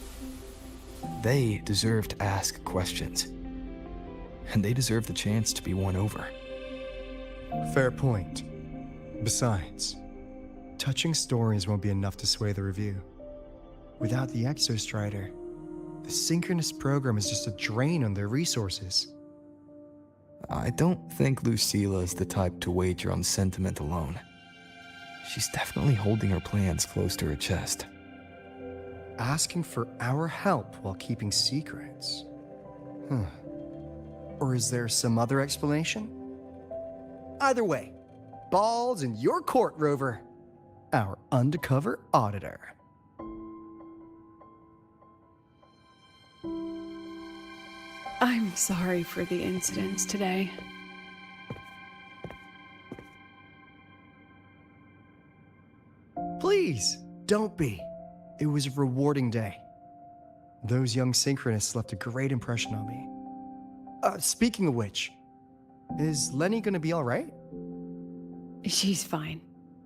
They deserve to ask questions, and they deserve the chance to be won over.
Fair point. Besides, touching stories won't be enough to sway the review. Without the Exostrider, the synchronous program is just a drain on their resources.
I don't think Lucillaaaa is the type to wager on sentiment alone. She's definitely holding her plans close to her chest.
Asking for our help while keeping secrets? Or is there some other explanation? Either way, ball's in your court, Rover. Our undercover auditor.
I'm sorry for the incidents today.
Please, don't be. It was a rewarding day. Those young synchronists left a great impression on me. Speaking of which, is Lenny gonna be all right?
She's fine.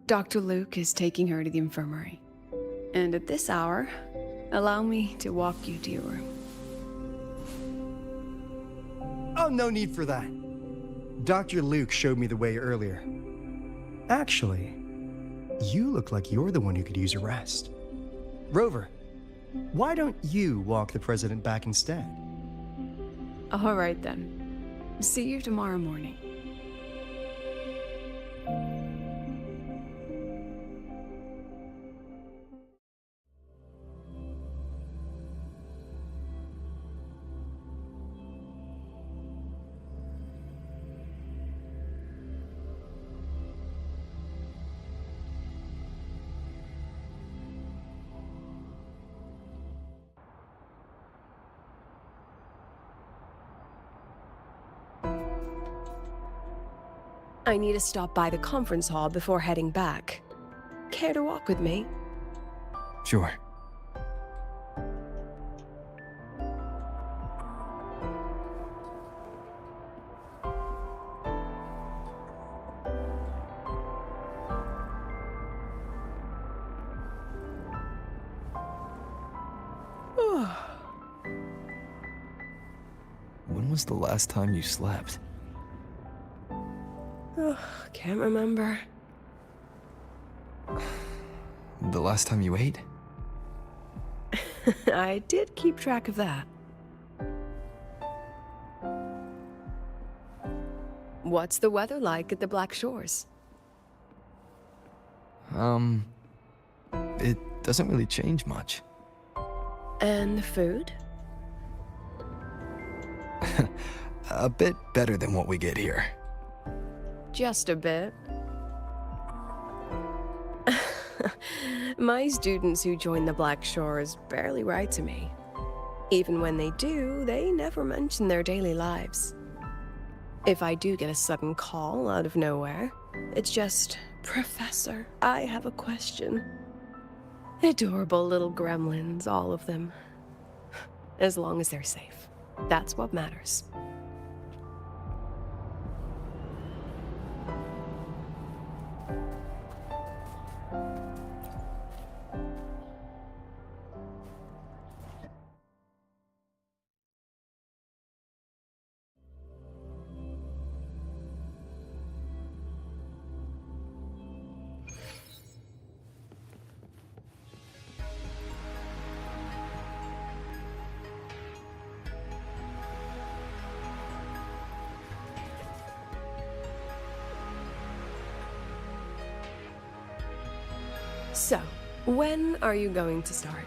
Dr. Luke is taking her to the infirmary. And at this hour, allow me to walk you to your room.
Oh, no need for that. Dr. Luke showed me the way earlier. Actually, you look like you're the one who could use a rest. Rover, why don't you walk the president back instead?
All right then. See you tomorrow morning. I need to stop by the conference hall before heading back. Care to walk with me?
Sure. When was the last time you slept?
Can't remember.
The last time you ate?
I did keep track of that. What's the weather like at the Black Shores?
It doesn't really change much.
And the food?
A bit better than what we get here.
Just a bit. My students who join the Black Shores barely write to me. Even when they do, they never mention their daily lives. If I do get a sudden call out of nowhere, it's just, "Professor, I have a question." Adorable little gremlins, all of them. As long as they're safe. That's what matters. So, when are you going to start?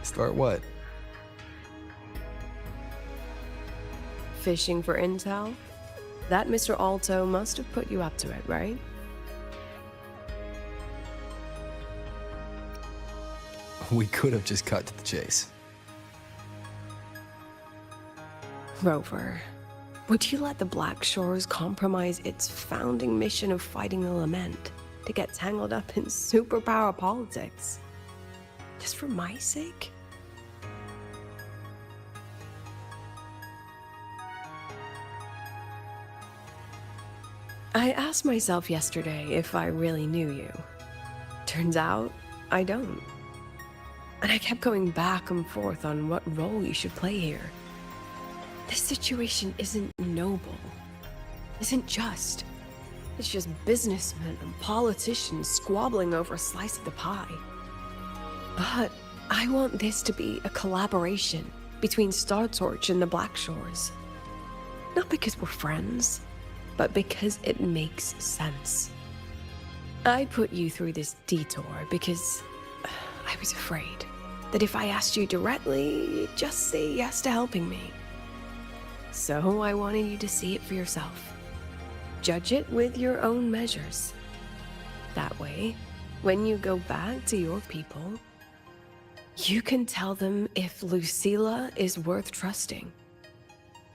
Start what?
Fishing for intel? That Mr. Alto must have put you up to it, right?
We could have just cut to the chase.
Rover, would you let the Black Shores compromise its founding mission of fighting the Lament to get tangled up in superpower politics? Just for my sake? I asked myself yesterday if I really knew you. Turns out, I don't. And I kept going back and forth on what role you should play here. This situation isn't noble, isn't just. It's just businessmen and politicians squabbling over a slice of the pie. But I want this to be a collaboration between Star Torch and the Black Shores. Not because we're friends, but because it makes sense. I put you through this detour because I was afraid that if I asked you directly, you'd just say yes to helping me. So I wanted you to see it for yourself. Judge it with your own measures. That way, when you go back to your people, you can tell them if Lucillaaaaaa is worth trusting,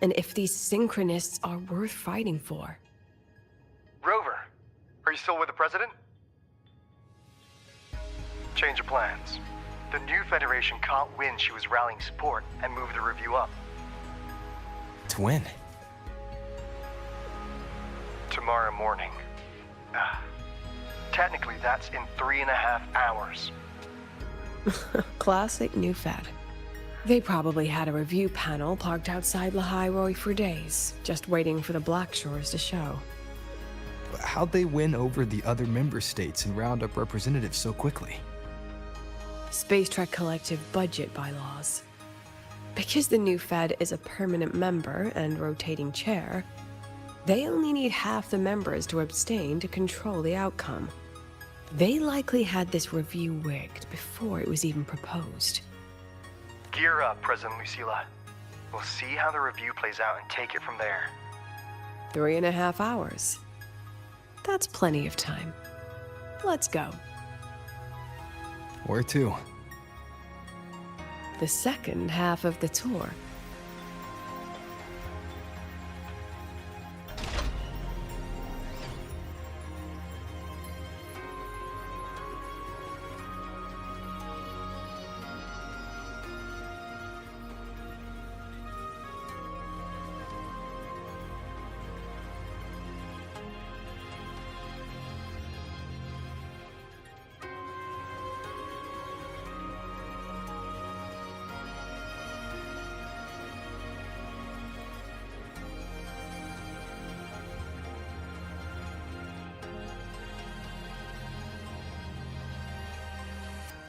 and if these synchronists are worth fighting for.
Rover, are you still with the President? Change of plans. The new Federation caught wind she was rallying support and moved the review up.
To win.
Tomorrow morning. Technically, that's in 3.5 hours.
Classic New Fed. They probably had a review panel parked outside LagGang for days, just waiting for the Black Shores to show.
How'd they win over the other member states and round up representatives so quickly?
Space Trek Collective budget bylaws. Because the new Fed is a permanent member and rotating chair, they only need half the members to abstain to control the outcome. They likely had this review rigged before it was even proposed.
Gear up, President Lucillaaaaaa. We'll see how the review plays out and take it from there.
3.5 hours. That's plenty of time. Let's go.
Where to?
The second half of the tour.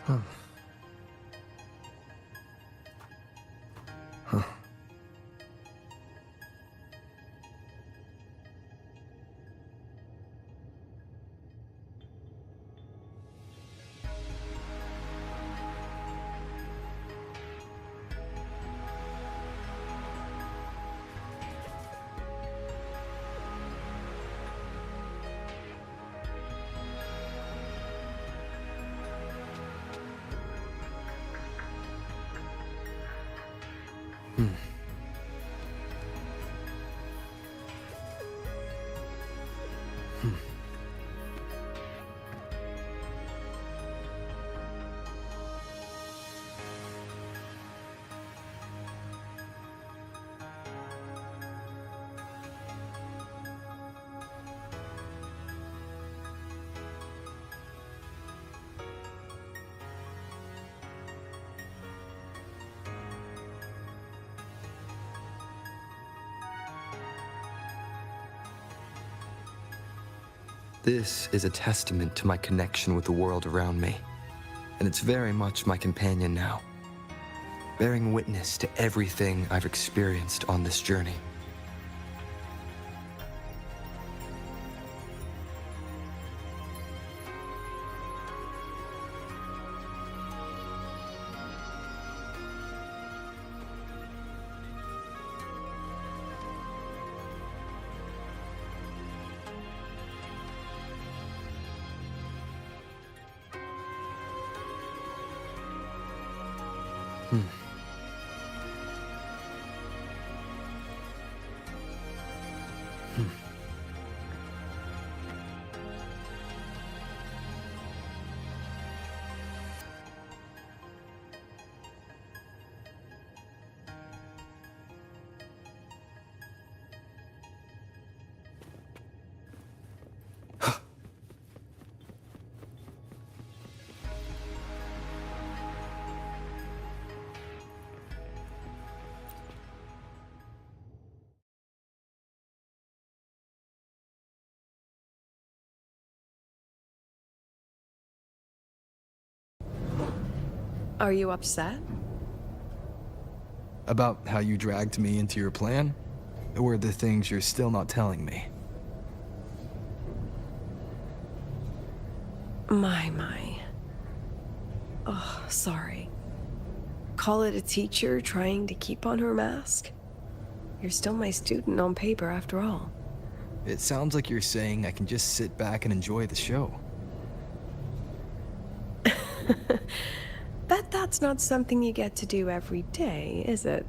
Huh. Huh. This is a testament to my connection with the world around me, and it's very much my companion now, bearing witness to everything I've experienced on this journey.
Are you upset?
About how you dragged me into your plan? Or the things you're still not telling me?
My. Oh, sorry. Call it a teacher trying to keep on her mask? You're still my student on paper after all.
It sounds like you're saying I can just sit back and enjoy the show.
Bet that's not something you get to do every day, is it?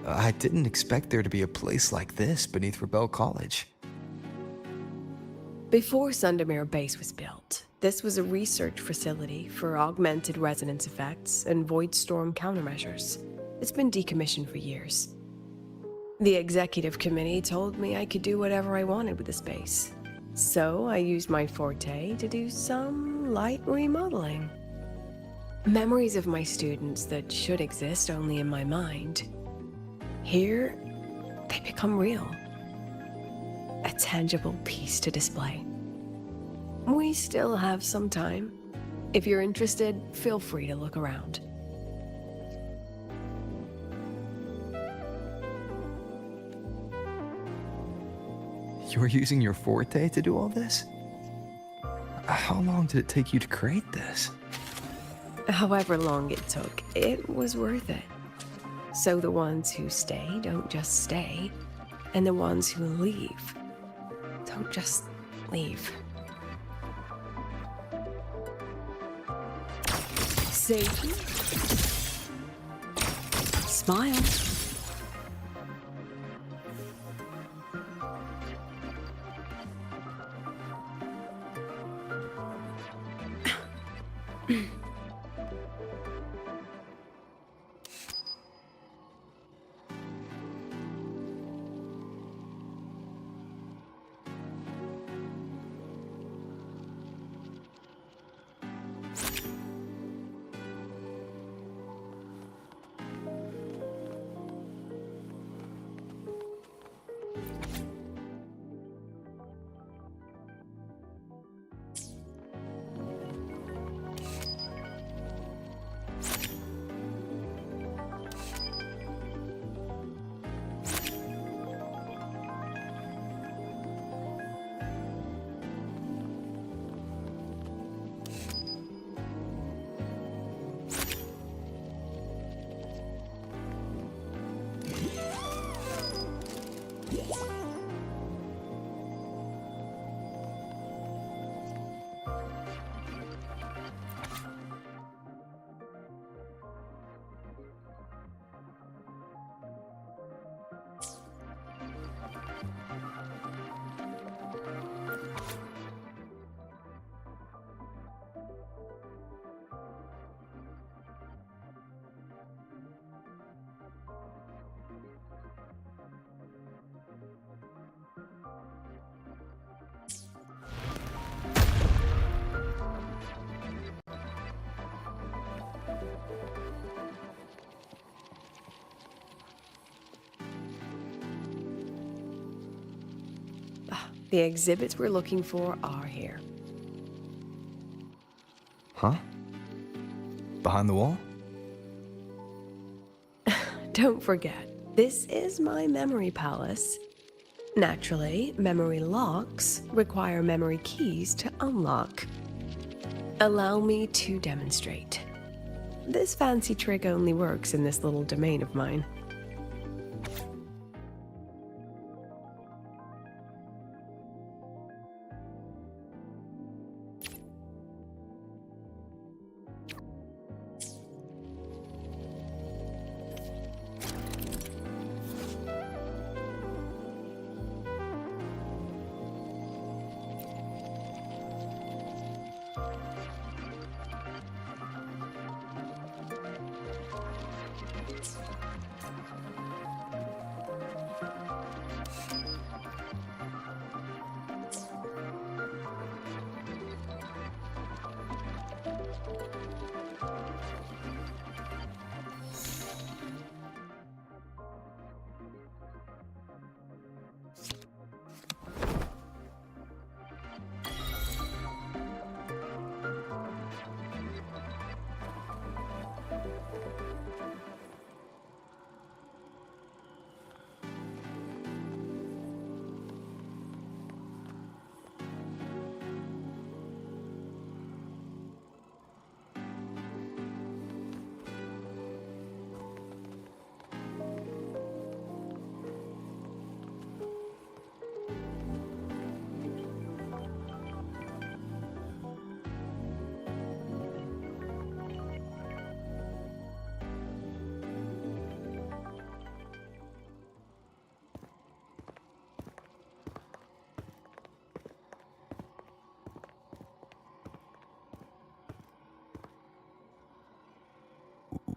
I didn't expect there to be a place like this beneath Rebel College.
Before Sundermere Base was built, this was a research facility for augmented resonance effects and void storm countermeasures. It's been decommissioned for years. The executive committee told me I could do whatever I wanted with the space. So I used my forte to do some light remodeling. Memories of my students that should exist only in my mind. Here, they become real. A tangible piece to display. We still have some time. If you're interested, feel free to look around.
You're using your forte to do all this? How long did it take you to create this?
However long it took, it was worth it. So the ones who stay don't just stay, and the ones who leave don't just leave. Safety. Smile. The exhibits we're looking for are here.
Huh? Behind the wall?
Don't forget, this is my memory palace. Naturally, memory locks require memory keys to unlock. Allow me to demonstrate. This fancy trick only works in this little domain of mine.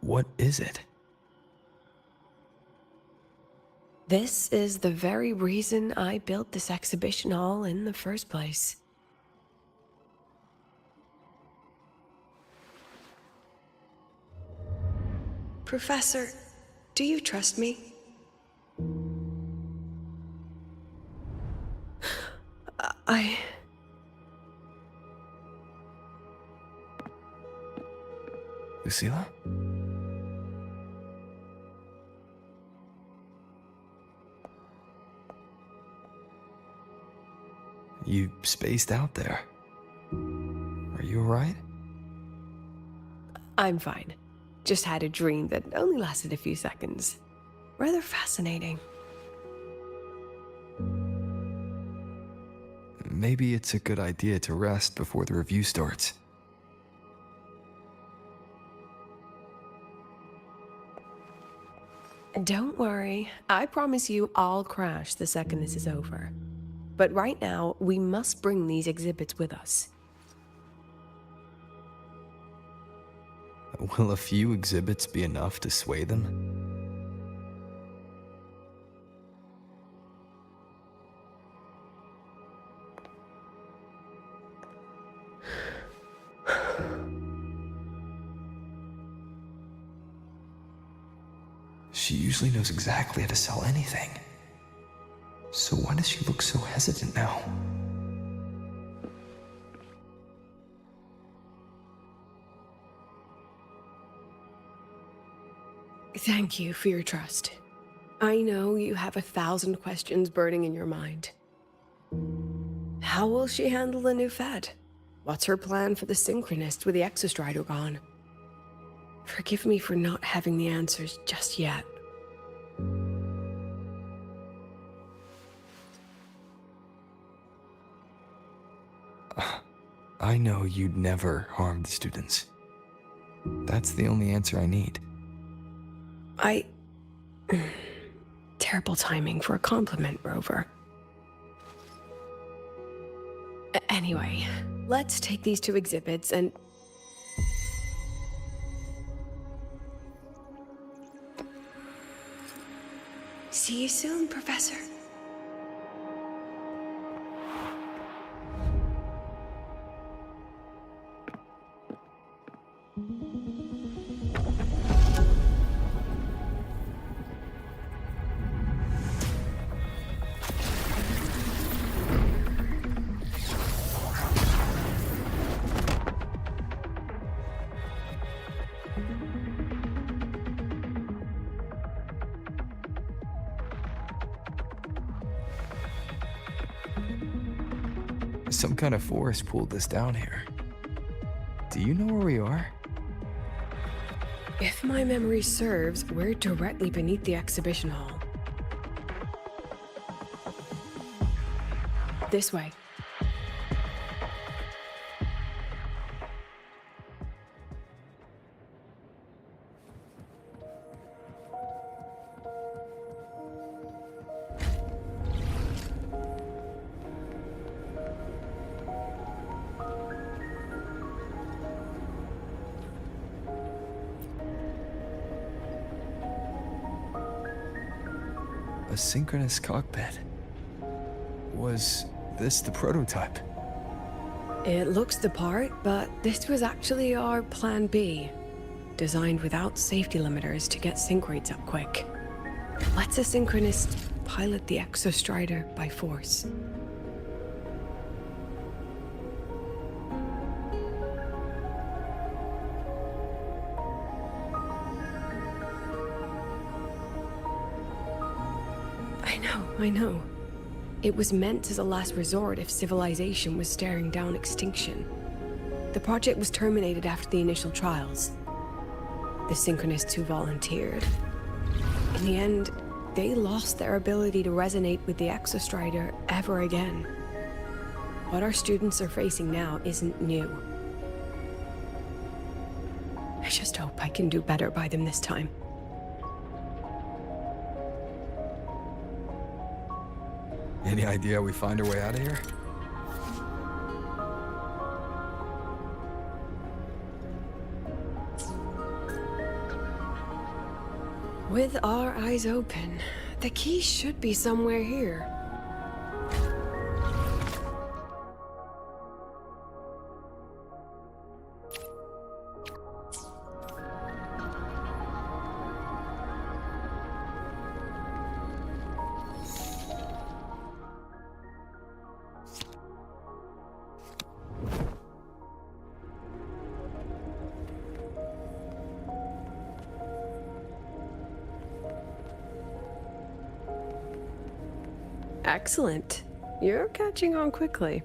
What is it?
This is the very reason I built this exhibition hall in the first place. Professor, do you trust me?
Lucilla? You spaced out there. Are you alright?
I'm fine. Just had a dream that only lasted a few seconds. Rather fascinating.
Maybe it's a good idea to rest before the review starts.
Don't worry. I promise you I'll crash the second this is over. But right now, we must bring these exhibits with us.
Will a few exhibits be enough to sway them?
She usually knows exactly how to sell anything. So why does she look so hesitant now?
Thank you for your trust. I know you have 1,000 questions burning in your mind. How will she handle the new Fed? What's her plan for the Synchronist with the Exostrider gone? Forgive me for not having the answers just yet.
I know you'd never harm the students. That's the only answer I need.
Terrible timing for a compliment, Rover. Anyway, let's take these 2 exhibits and... See you soon, Professor.
Some kind of force pulled this down here. Do you know where we are?
If my memory serves, we're directly beneath the exhibition hall. This way.
A synchronous cockpit. Was this the prototype?
It looks the part, but this was actually our plan B. Designed without safety limiters to get sync rates up quick. Let's a synchronist pilot the Exostrider by force. I know. It was meant as a last resort if civilization was staring down extinction. The project was terminated after the initial trials. The synchronists who volunteered. In the end, they lost their ability to resonate with the Exostrider ever again. What our students are facing now isn't new. I just hope I can do better by them this time.
Any idea how we find our way out of here?
With our eyes open, the key should be somewhere here. Excellent. You're catching on quickly.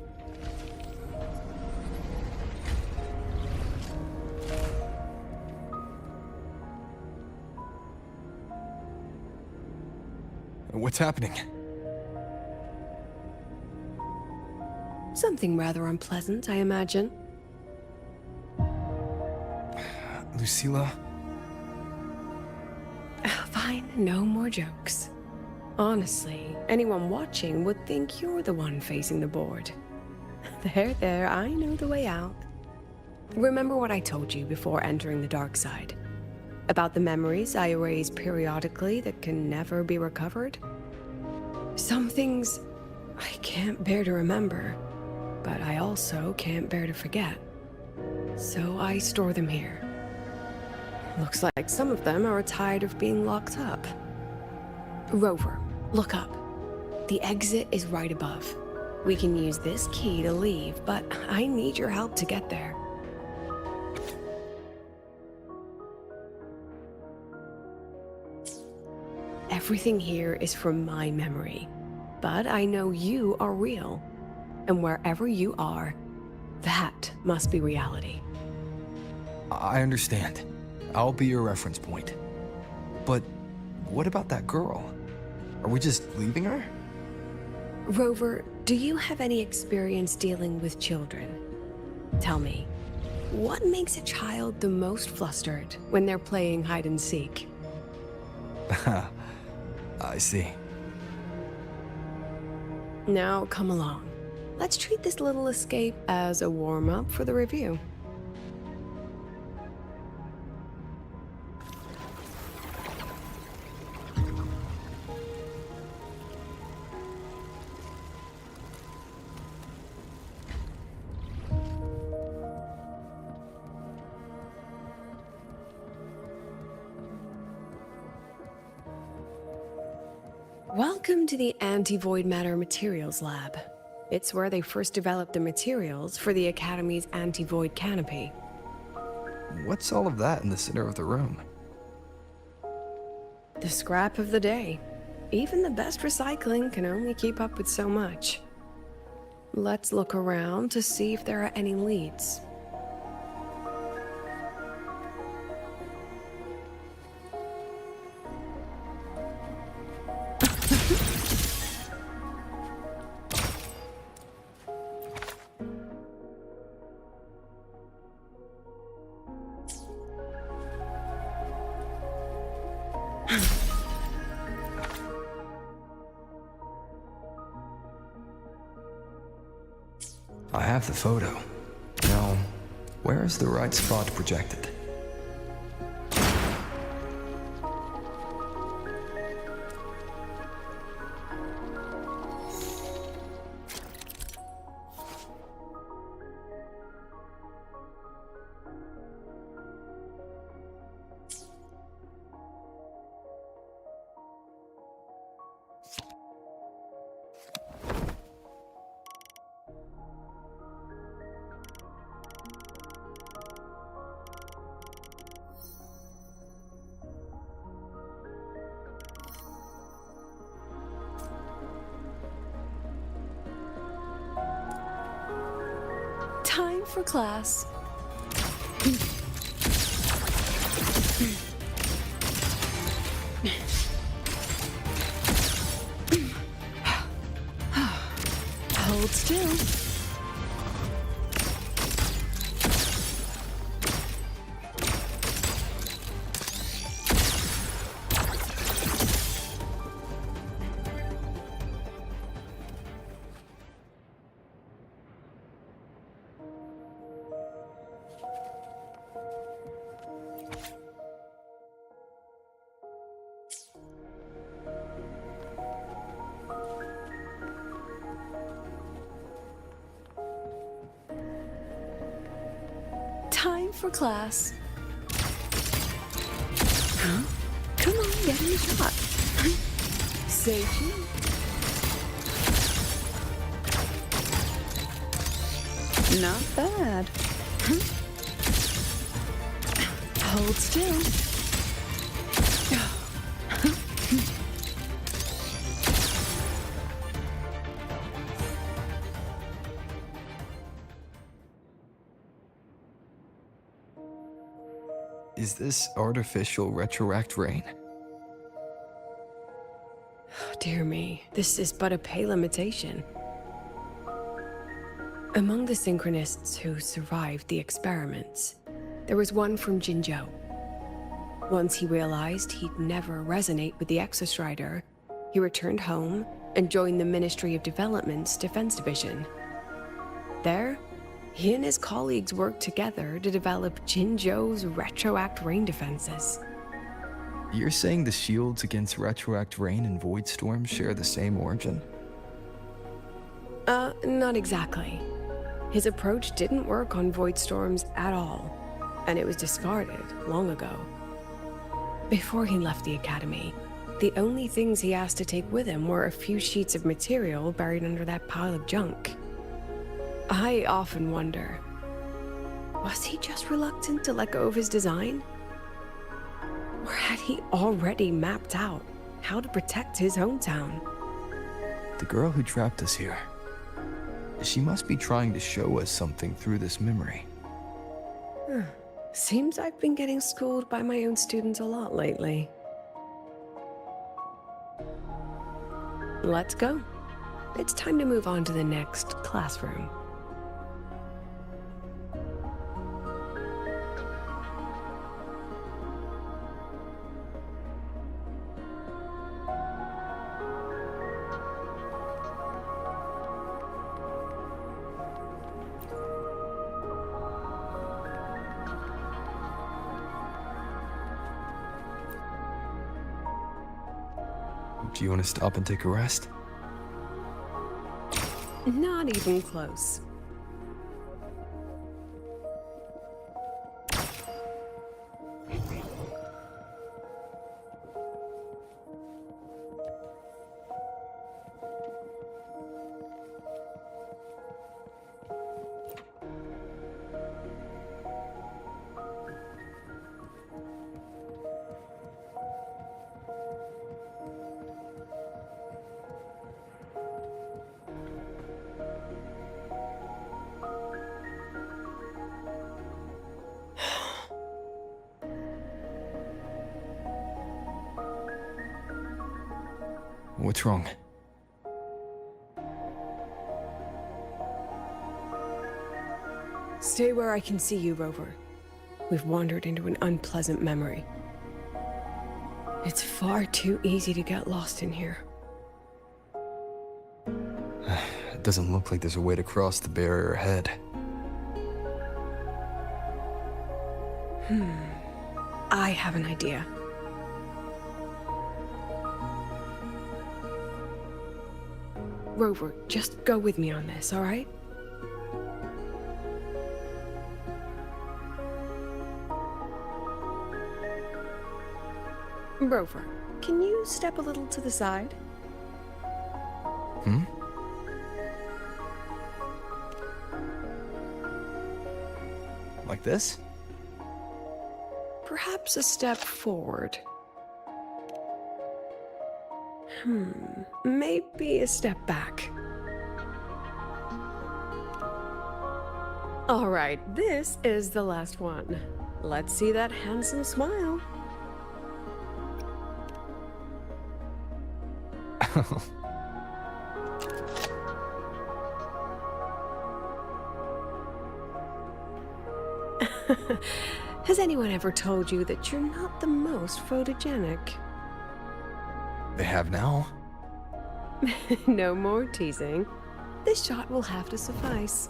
What's happening?
Something rather unpleasant, I imagine.
Lucillaaaa?
Fine, no more jokes. Honestly, anyone watching would think you're the one facing the board. There, I know the way out. Remember what I told you before entering the dark side? About the memories I erase periodically that can never be recovered? Some things I can't bear to remember, but I also can't bear to forget. So I store them here. Looks like some of them are tired of being locked up. Rover, look up. The exit is right above. We can use this key to leave, but I need your help to get there. Everything here is from my memory, but I know you are real. And wherever you are, that must be reality.
I understand. I'll be your reference point. But what about that girl? Are we just leaving her?
Rover, do you have any experience dealing with children? Tell me, what makes a child the most flustered when they're playing hide and seek?
I see.
Now, come along. Let's treat this little escape as a warm-up for the review. Welcome to the Anti-Void Matter Materials Lab. It's where they first developed the materials for the Academy's anti-void canopy.
What's all of that in the center of the room?
The scrap of the day. Even the best recycling can only keep up with so much. Let's look around to see if there are any leads.
I have the photo. Now, where is the right spot projected?
Time for class. Hold still. Time for class. Huh? Come on, get in the shot. Safety. Not bad. Hold still.
Is this artificial retroact rain?
Dear me, this is but a pale imitation. Among the synchronists who survived the experiments, there was one from Jinzhou. Once he realized he'd never resonate with the Exostrider, he returned home and joined the Ministry of Development's Defense Division. There, he and his colleagues worked together to develop Jinzhou's retroact rain defenses.
You're saying the shields against retroact rain and void storms share the same origin?
Not exactly. His approach didn't work on void storms at all, and it was discarded long ago. Before he left the academy, the only things he asked to take with him were a few sheets of material buried under that pile of junk. I often wonder, was he just reluctant to let go of his design? Or had he already mapped out how to protect his hometown?
The girl who trapped us here. She must be trying to show us something through this memory.
Seems I've been getting schooled by my own students a lot lately. Let's go. It's time to move on to the next classroom.
Do you want to stop and take a rest?
Not even close.
What's wrong?
Stay where I can see you, Rover. We've wandered into an unpleasant memory. It's far too easy to get lost in here.
It doesn't look like there's a way to cross the barrier ahead.
I have an idea. Rover, just go with me on this, all right? Rover, can you step a little to the side?
Like this?
Perhaps a step forward. Maybe a step back. All right, this is the last one. Let's see that handsome smile. Has anyone ever told you that you're not the most photogenic?
They have now.
No more teasing. This shot will have to suffice.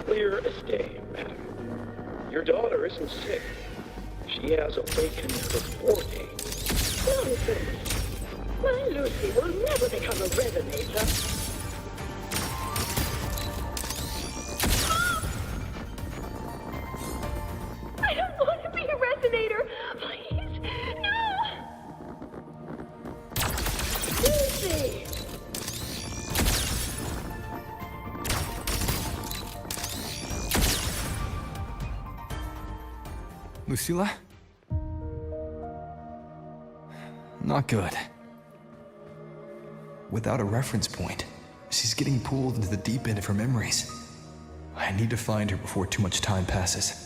Clear as day, madam. Your daughter isn't sick. She has awakened her forte.
Nonsense. My Lucy will never become a resonator. I don't want to be a resonator. Please, no. Lucy.
Lucillaaaa? Not good.
Without a reference point, she's getting pulled into the deep end of her memories. I need to find her before too much time passes.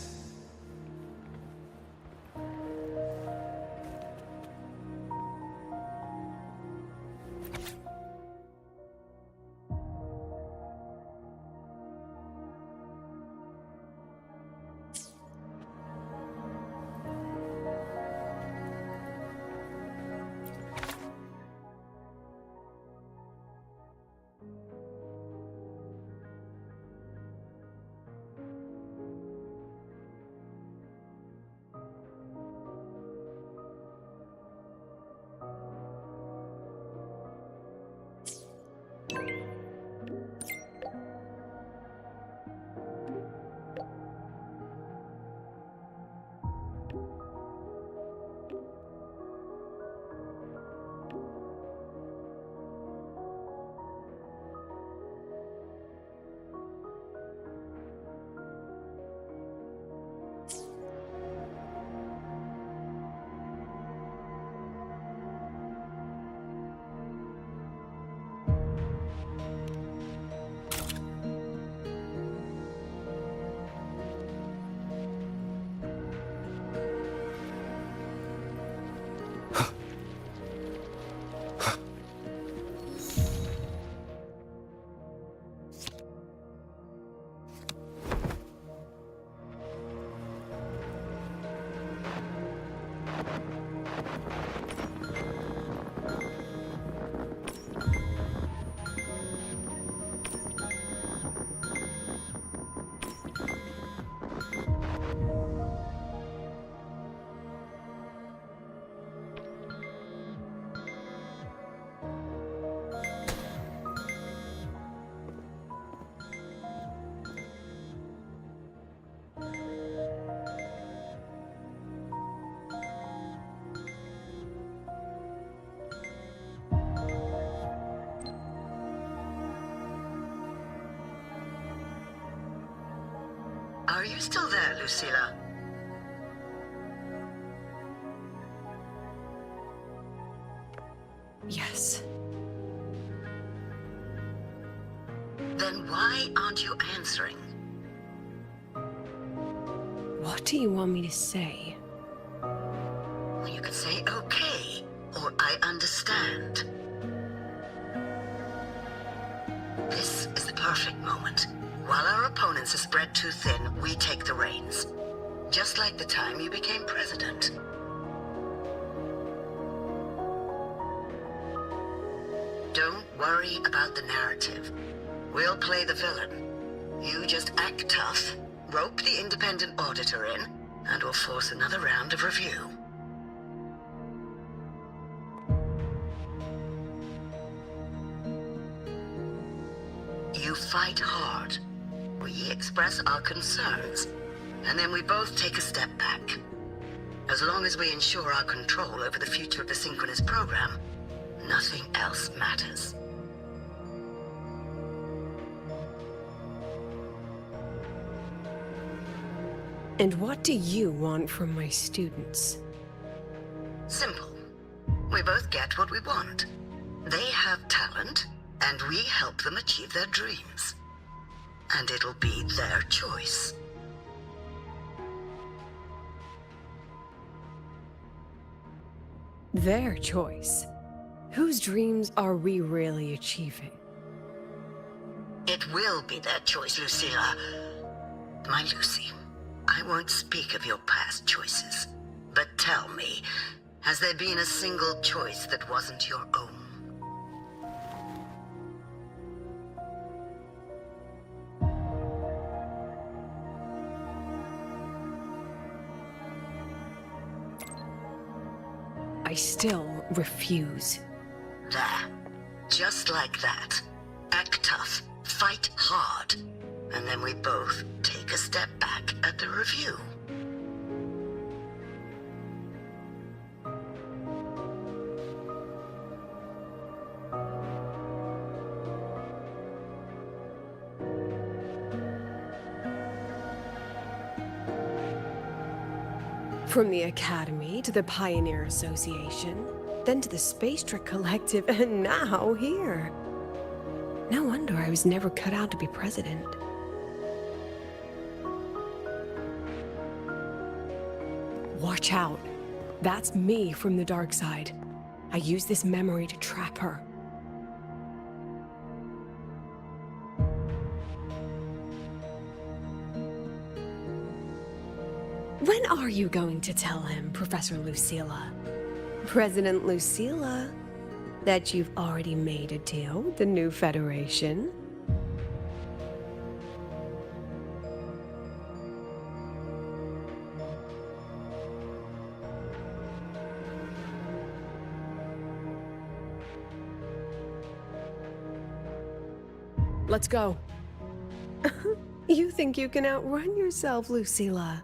Are you still there, Lucillaaaa?
Yes.
Then why aren't you answering?
What do you want me to say?
Well, you could say okay, or I understand. This is the perfect moment. While our opponents are spread too thin, we take the reins. Just like the time you became president. Don't worry about the narrative. We'll play the villain. You just act tough, rope the independent auditor in, and we'll force another round of review. You fight hard. We express our concerns, and then we both take a step back. As long as we ensure our control over the future of the synchronous program, nothing else matters.
And what do you want from my students?
Simple. We both get what we want. They have talent, and we help them achieve their dreams. And it'll be their choice.
Their choice? Whose dreams are we really achieving?
It will be their choice, Lucillaaaa. My Lucy, I won't speak of your past choices. But tell me, has there been a single choice that wasn't your own?
I still refuse.
There. Just like that. Act tough, fight hard, and then we both take a step back at the review.
From the Academy to the Pioneer Association, then to the Space Trek Collective, and now here. No wonder I was never cut out to be president. Watch out. That's me from the dark side. I use this memory to trap her. When are you going to tell him, Professor Lucillaaaa? President Lucillaaaa, that you've already made a deal with the new Federation? Let's go. You think you can outrun yourself, Lucillaaaa?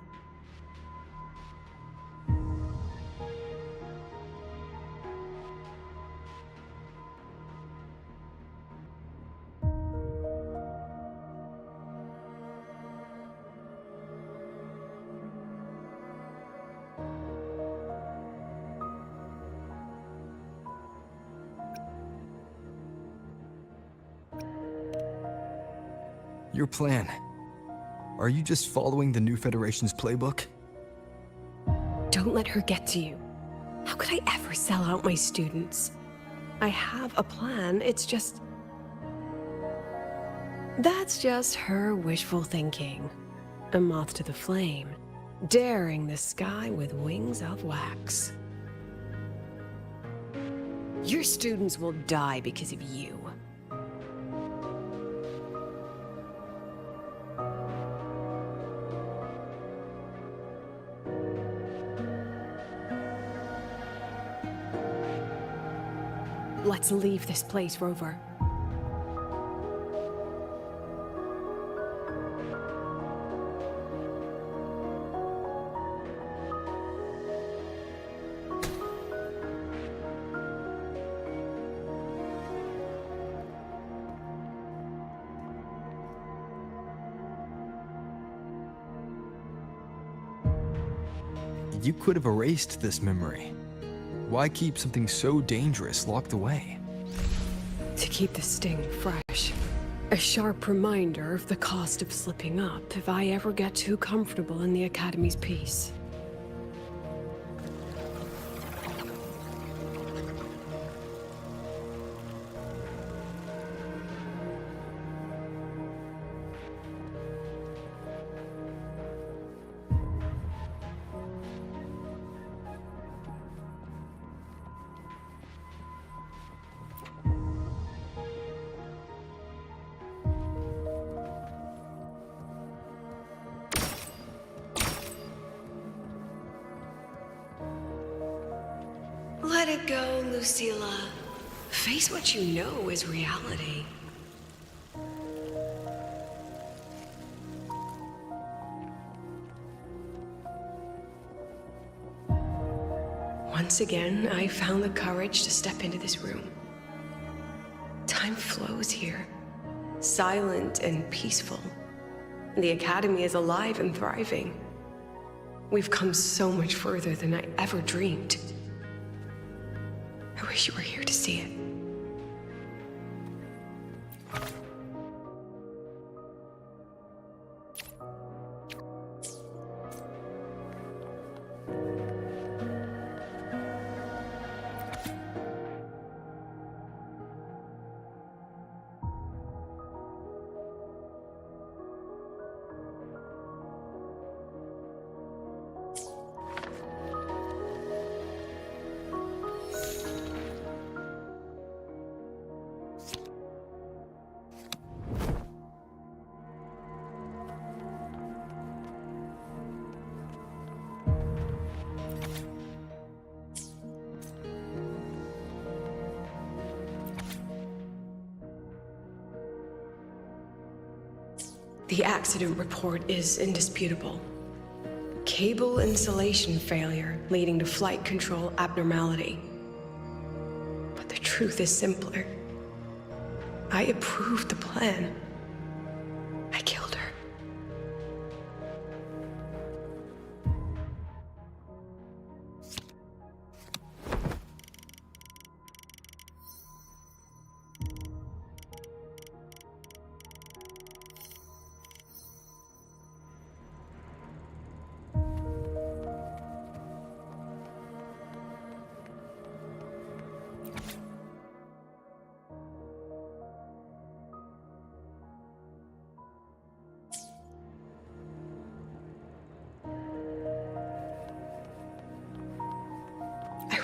Your plan. Are you just following the new Federation's playbook?
Don't let her get to you. How could I ever sell out my students? I have a plan, it's just... That's just her wishful thinking. A moth to the flame, daring the sky with wings of wax. Your students will die because of you. Let's leave this place, Rover.
You could have erased this memory. Why keep something so dangerous locked away?
To keep the sting fresh. A sharp reminder of the cost of slipping up if I ever get too comfortable in the Academy's peace. Let it go, Lucillaaaaaa. Face what you know is reality. Once again, I found the courage to step into this room. Time flows here, silent and peaceful. The Academy is alive and thriving. We've come so much further than I ever dreamed. I wish you were here to see it. The accident report is indisputable. Cable insulation failure leading to flight control abnormality. But the truth is simpler. I approved the plan. I killed her.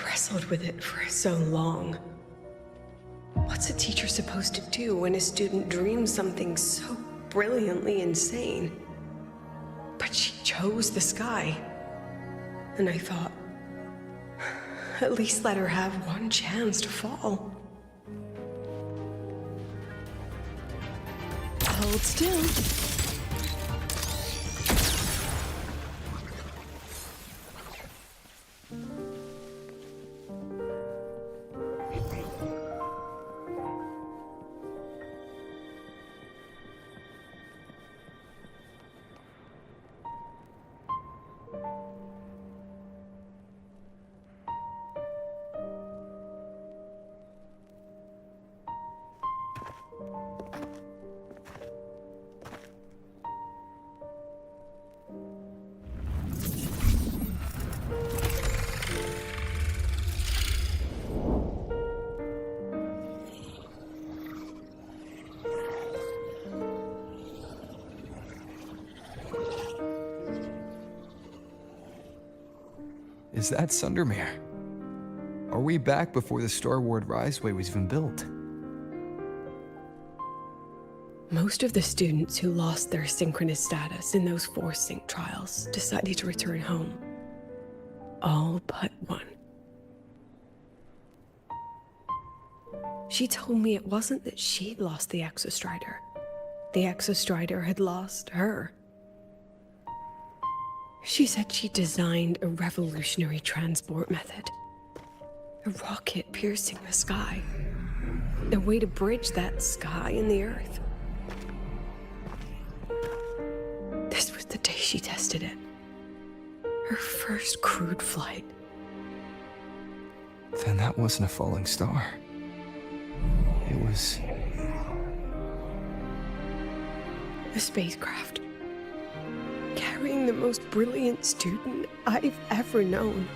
Wrestled with it for so long. What's a teacher supposed to do when a student dreams something so brilliantly insane? But she chose the sky. And I thought, at least let her have one chance to fall. Hold still.
Is that Sundermere? Are we back before the Star Ward Riseway was even built?
Most of the students who lost their synchronous status in those force sync trials decided to return home. All but one. She told me it wasn't that she'd lost the Exostrider. The Exostrider had lost her. She said she designed a revolutionary transport method. A rocket piercing the sky. A way to bridge that sky and the Earth. This was the day she tested it. Her first crewed flight.
Then that wasn't a falling star. It was...
a spacecraft. Carrying the most brilliant student I've ever known.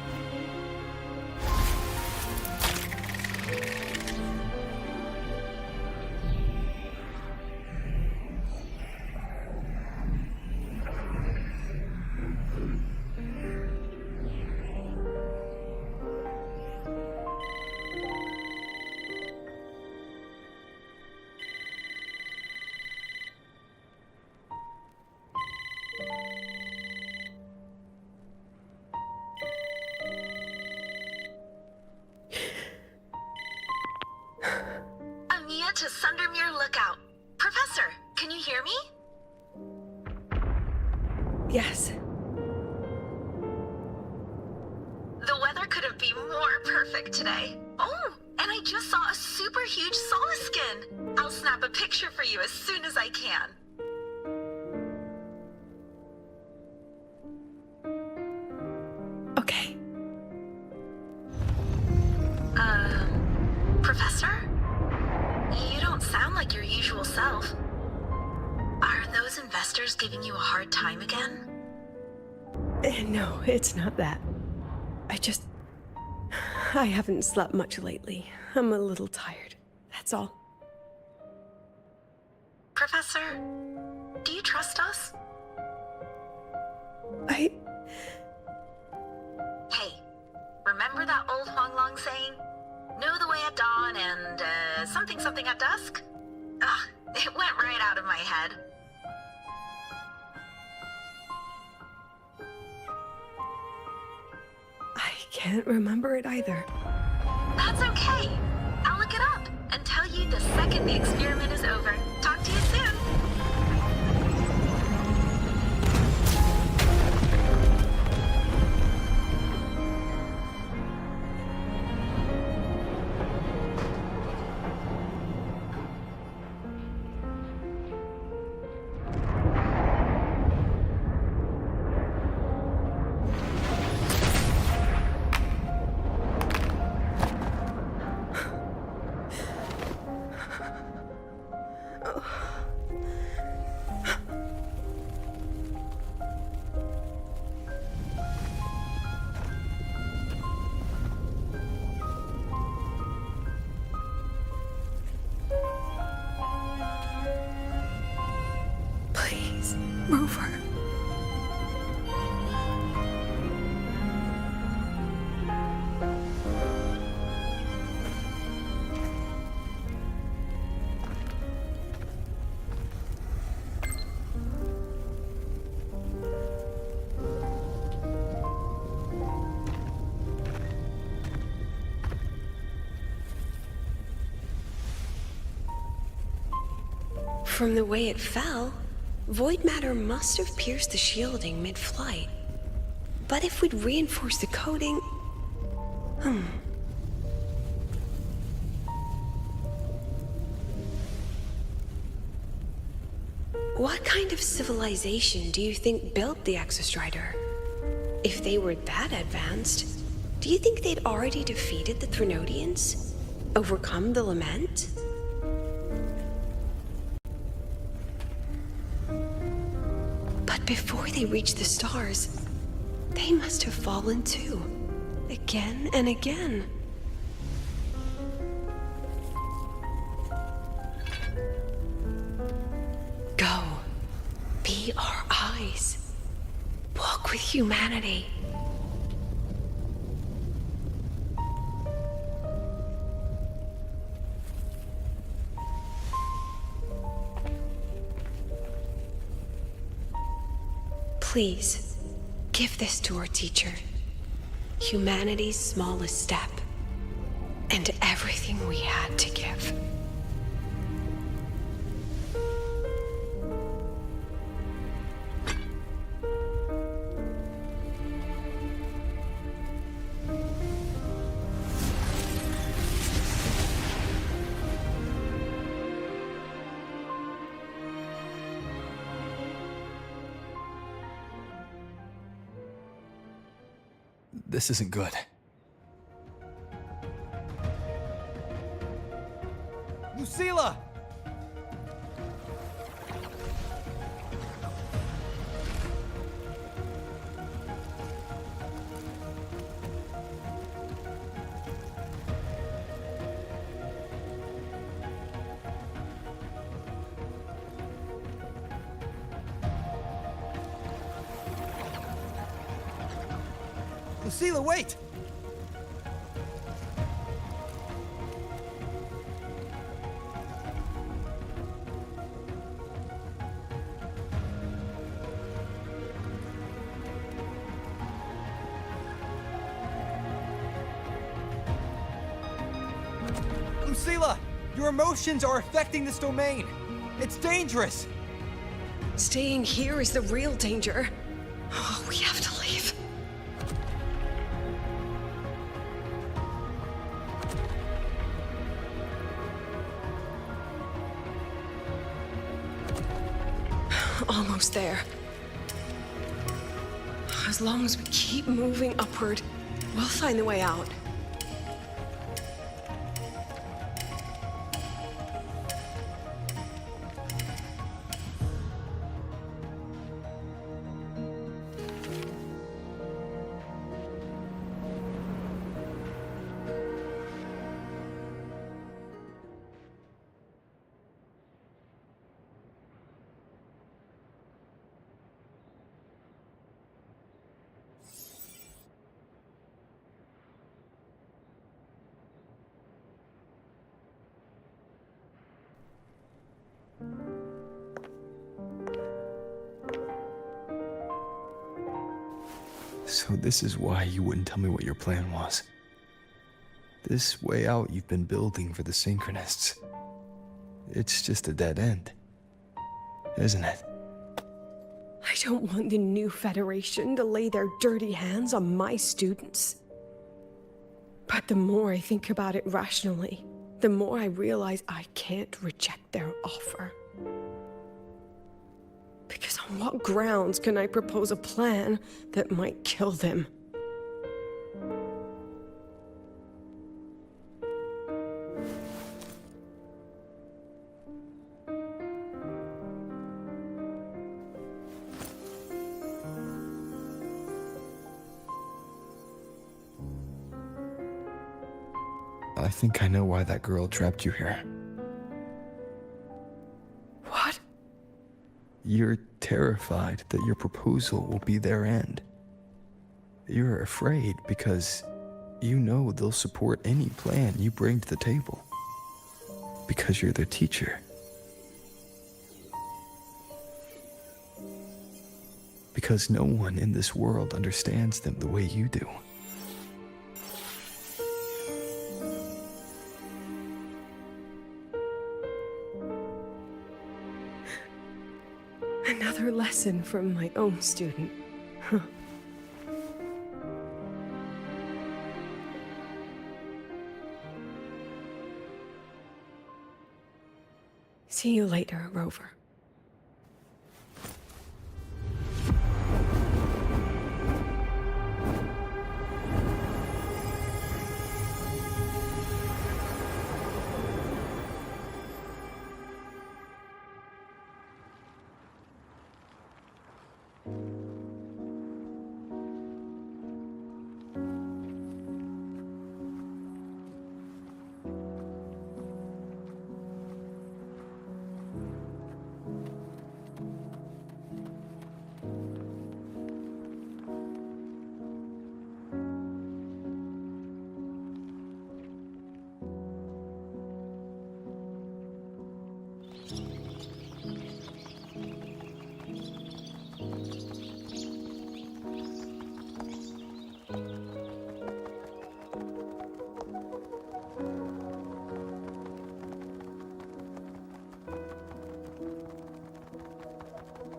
Amiya to Sundermere Lookout. Professor, can you hear me?
Yes.
The weather couldn't be more perfect today. Oh, and I just saw a super huge skin. I'll snap a picture for you as soon as I can.
Okay.
Professor? You don't sound like your usual self. Are those investors giving you a hard time again?
No, it's not that. I haven't slept much lately. I'm a little tired. That's all.
Professor, do you trust us?
Hey,
remember that old Huanglong saying? Know the way at dawn and, something at dusk? Ugh, it went right out of my head.
I can't remember it either.
That's okay. I'll look it up and tell you the second the experiment is over. Talk to you soon.
Rover. From the way it fell, void matter must have pierced the shielding mid-flight. But if we'd reinforced the coating... What kind of civilization do you think built the Exostrider? If they were that advanced, do you think they'd already defeated the Threnodians? Overcome the Lament? But before they reached the stars, they must have fallen too. Again and again. Go. Be our eyes. Walk with humanity. Please, give this to our teacher. Humanity's smallest step, and everything we had to give.
This isn't good.
Lucillaaaa! Lucillaaaa, wait! Lucillaaaa! Your emotions are affecting this domain! It's dangerous!
Staying here is the real danger. Oh, we have to leave. Almost there. As long as we keep moving upward, we'll find the way out.
So this is why you wouldn't tell me what your plan was. This way out you've been building for the Synchronists. It's just a dead end, isn't it?
I don't want the new Federation to lay their dirty hands on my students. But the more I think about it rationally, the more I realize I can't reject their offer. Because on what grounds can I propose a plan that might kill them?
I think I know why that girl trapped you here.
What?
You're terrified that your proposal will be their end. You're afraid because you know they'll support any plan you bring to the table. Because you're their teacher. Because no one in this world understands them the way you do.
Another lesson from my own student. Huh. See you later, Rover.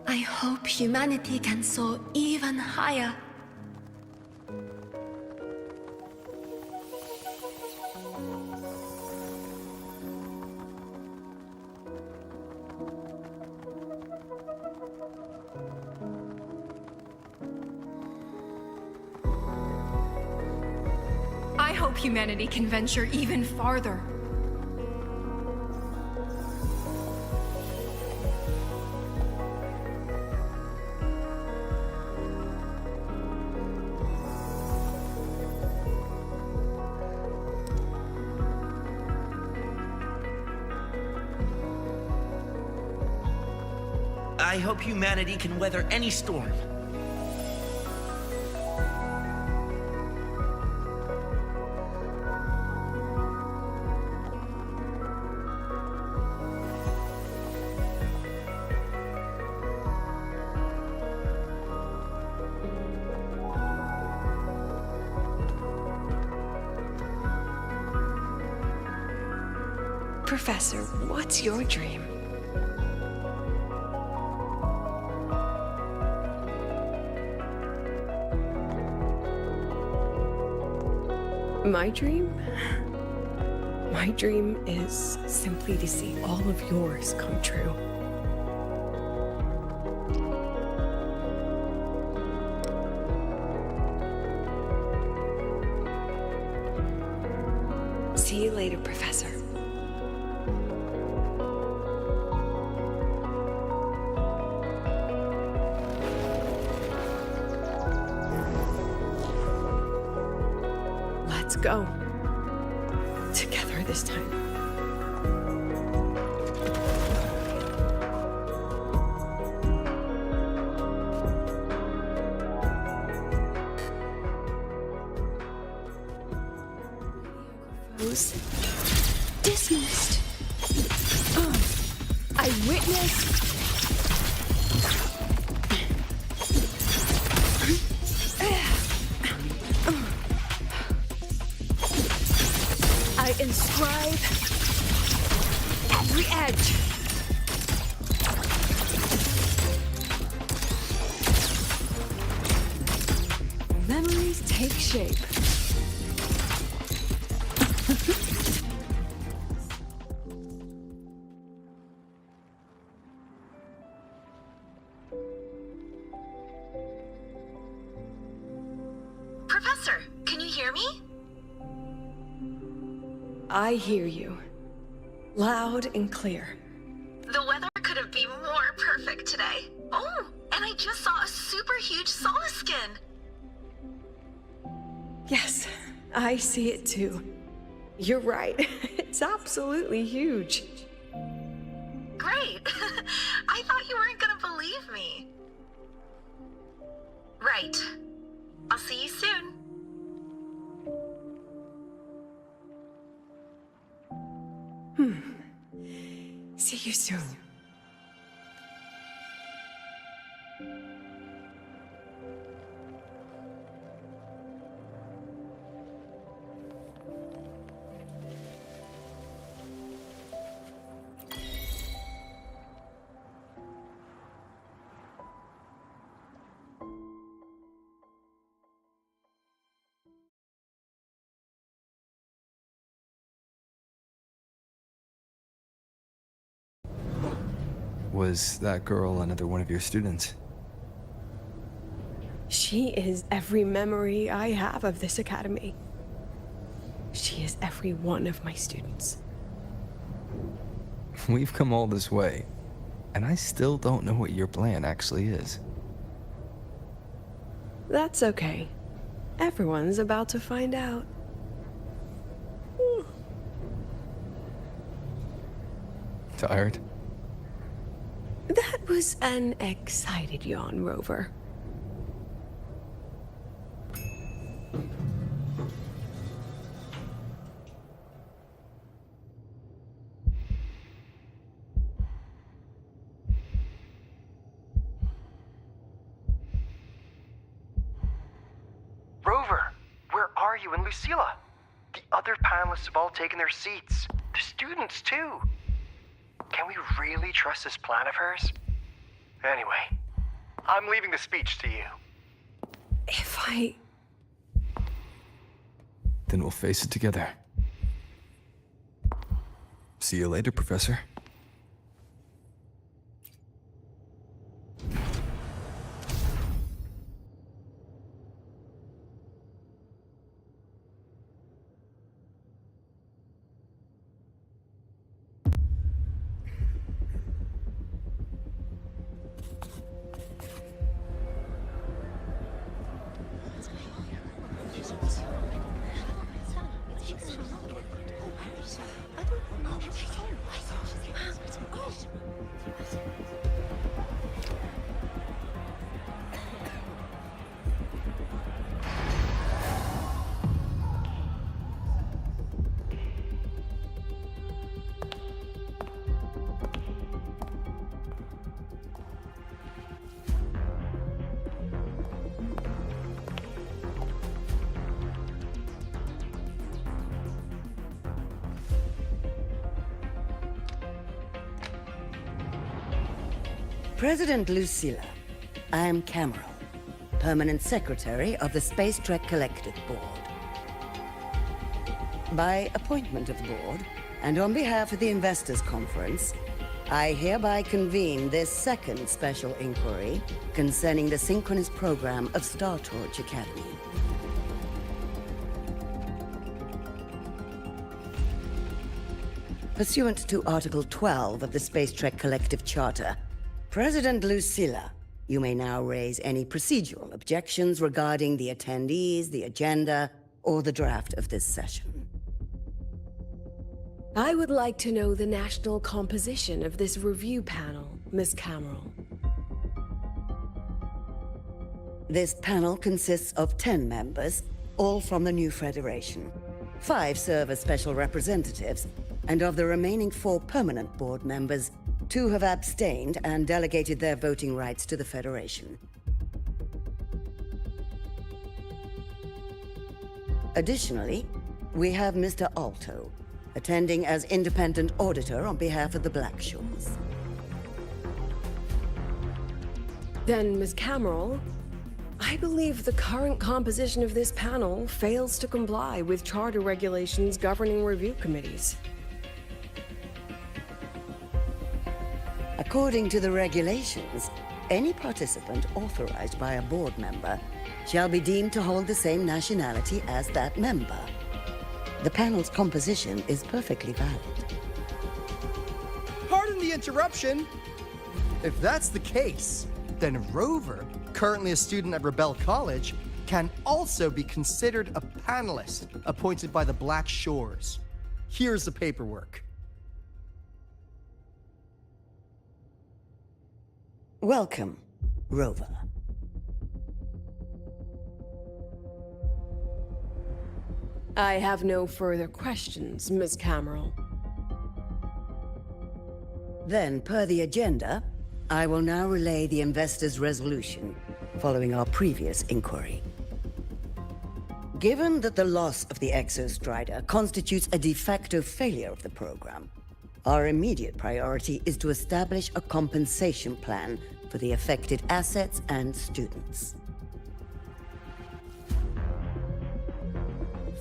I hope humanity can soar even higher.
hope humanity can venture even farther.
I hope humanity can weather any storm.
Professor, what's your dream? My dream? My dream is simply to see all of yours come true. See you later, Professor. Let's go. Together this time. Dismissed. I witnessed. I inscribe every edge. Memories take shape.
Professor, can you hear me?
I hear you. Loud and clear.
The weather couldn't be more perfect today. Oh, and I just saw a super huge solar skin.
Yes, I see it too. You're right. It's absolutely huge.
Great. I thought you weren't gonna believe me. Right. I'll see you soon.
See you soon.
Was that girl another one of your students?
She is every memory I have of this academy. She is every one of my students.
We've come all this way, and I still don't know what your plan actually is.
That's okay. Everyone's about to find out.
Tired?
That was an excited yawn, Rover.
Rover, where are you and Lucillaaaa? The other panelists have all taken their seats. The students, too. Can we really trust this plan of hers? Anyway, I'm leaving the speech to you.
Then we'll face it together. See you later, Professor.
President Lucillaaaa, I am Cameron, Permanent Secretary of the Space Trek Collective Board. By appointment of the board, and on behalf of the Investors Conference, I hereby convene this second special inquiry concerning the synchronous program of Star Torch Academy. Pursuant to Article 12 of the Space Trek Collective Charter, President Lucillaaaa, you may now raise any procedural objections regarding the attendees, the agenda, or the draft of this session.
I would like to know the national composition of this review panel, Miss Cameron.
This panel consists of 10 members, all from the new Federation. 5 serve as special representatives, and of the remaining 4 permanent board members, 2 have abstained and delegated their voting rights to the Federation. Additionally, we have Mr. Alto, attending as independent auditor on behalf of the Blackshores.
Then, Ms. Cameron, I believe the current composition of this panel fails to comply with charter regulations governing review committees.
According to the regulations, any participant authorized by a board member shall be deemed to hold the same nationality as that member. The panel's composition is perfectly valid.
Pardon the interruption! If that's the case, then Rover, currently a student at Rebel College, can also be considered a panelist appointed by the Black Shores. Here's the paperwork.
Welcome, Rover.
I have no further questions, Ms. Cameron.
Then, per the agenda, I will now relay the investors' resolution following our previous inquiry. Given that the loss of the Exostrider constitutes a de facto failure of the program, our immediate priority is to establish a compensation plan for the affected assets and students.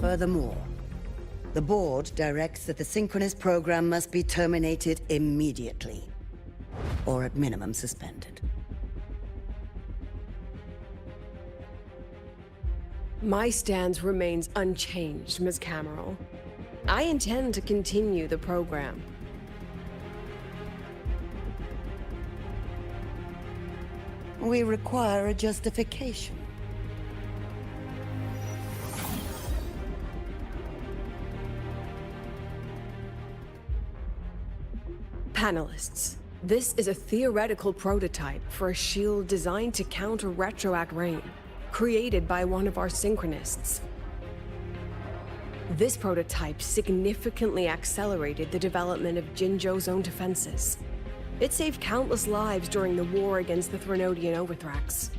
Furthermore, the board directs that the synchronous program must be terminated immediately, or at minimum suspended.
My stance remains unchanged, Ms. Cameron. I intend to continue the program.
We require a justification.
Panelists, this is a theoretical prototype for a shield designed to counter retroact rain, created by one of our synchronists. This prototype significantly accelerated the development of Jinzhou's own defenses. It saved countless lives during the war against the Threnodian Overthrax.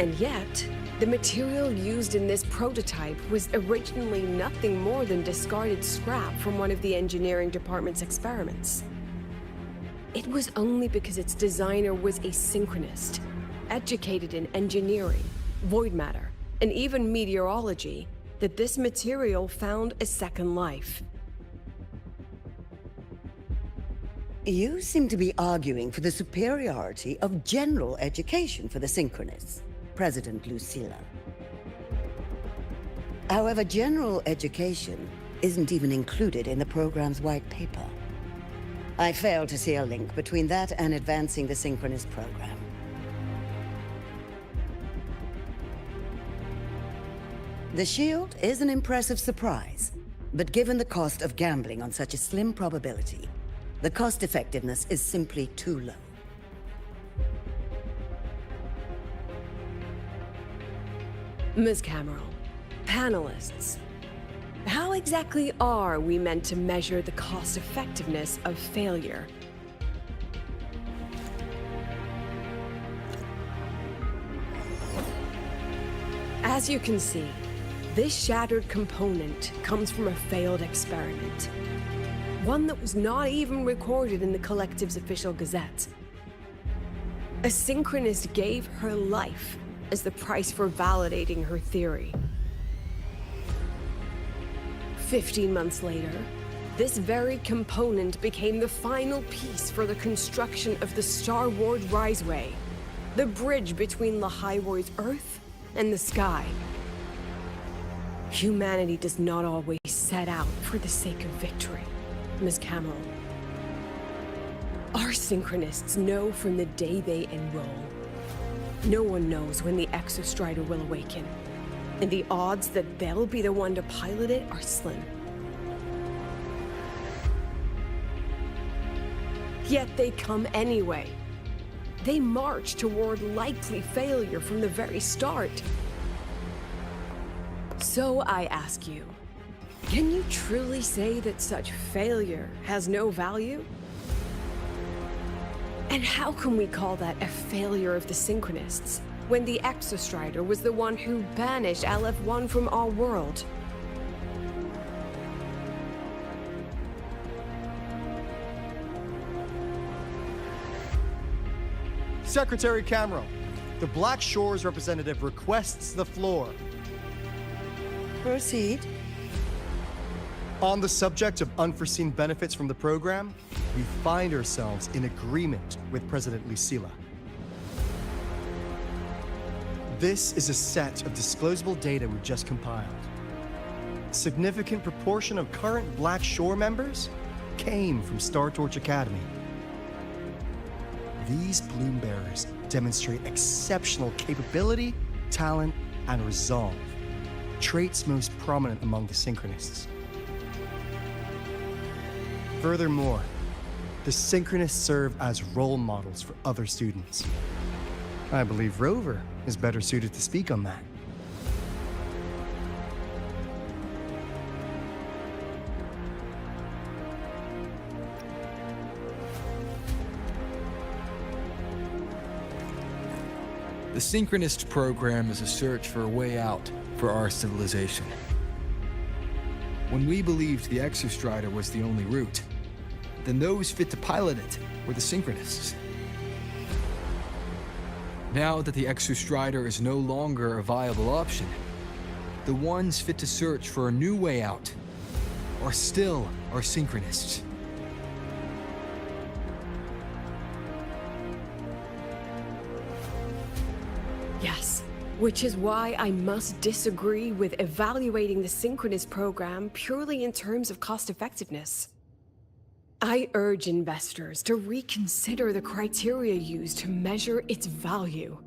And yet, the material used in this prototype was originally nothing more than discarded scrap from one of the engineering department's experiments. It was only because its designer was a synchronist, educated in engineering, void matter, and even meteorology, that this material found a second life.
You seem to be arguing for the superiority of general education for the synchronists, President Lucillaaaa. However, general education isn't even included in the program's white paper. I fail to see a link between that and advancing the synchronous program. The shield is an impressive surprise, but given the cost of gambling on such a slim probability, the cost effectiveness is simply too low.
Ms. Cameron, panelists, how exactly are we meant to measure the cost effectiveness of failure? As you can see, this shattered component comes from a failed experiment. One that was not even recorded in the Collective's official gazette. A synchronist gave her life as the price for validating her theory. 15 months later, this very component became the final piece for the construction of the Star Ward Riseway, the bridge between Lahaiwoi's Earth and the sky. Humanity does not always set out for the sake of victory, Ms. Cameron. Our synchronists know from the day they enroll. No one knows when the Exostrider will awaken, and the odds that they'll be the one to pilot it are slim. Yet they come anyway. They march toward likely failure from the very start. So I ask you, can you truly say that such failure has no value? And how can we call that a failure of the Synchronists, when the Exostrider was the one who banished LF1 from our world?
Secretary Cameron, the Black Shores representative requests the floor.
Proceed.
On the subject of unforeseen benefits from the program, we find ourselves in agreement with President Lucillaaaa. This is a set of disclosable data we've just compiled. A significant proportion of current Black Shore members came from Star Torch Academy. These Bloom Bearers demonstrate exceptional capability, talent, and resolve, traits most prominent among the Synchronists. Furthermore, the Synchronists serve as role models for other students. I believe Rover is better suited to speak on that.
The Synchronist program is a search for a way out for our civilization. When we believed the Exostrider was the only route, then those fit to pilot it were the Synchronists. Now that the Exostrider is no longer a viable option, the ones fit to search for a new way out are still our Synchronists.
Yes, which is why I must disagree with evaluating the Synchronist program purely in terms of cost effectiveness. I urge investors to reconsider the criteria used to measure its value.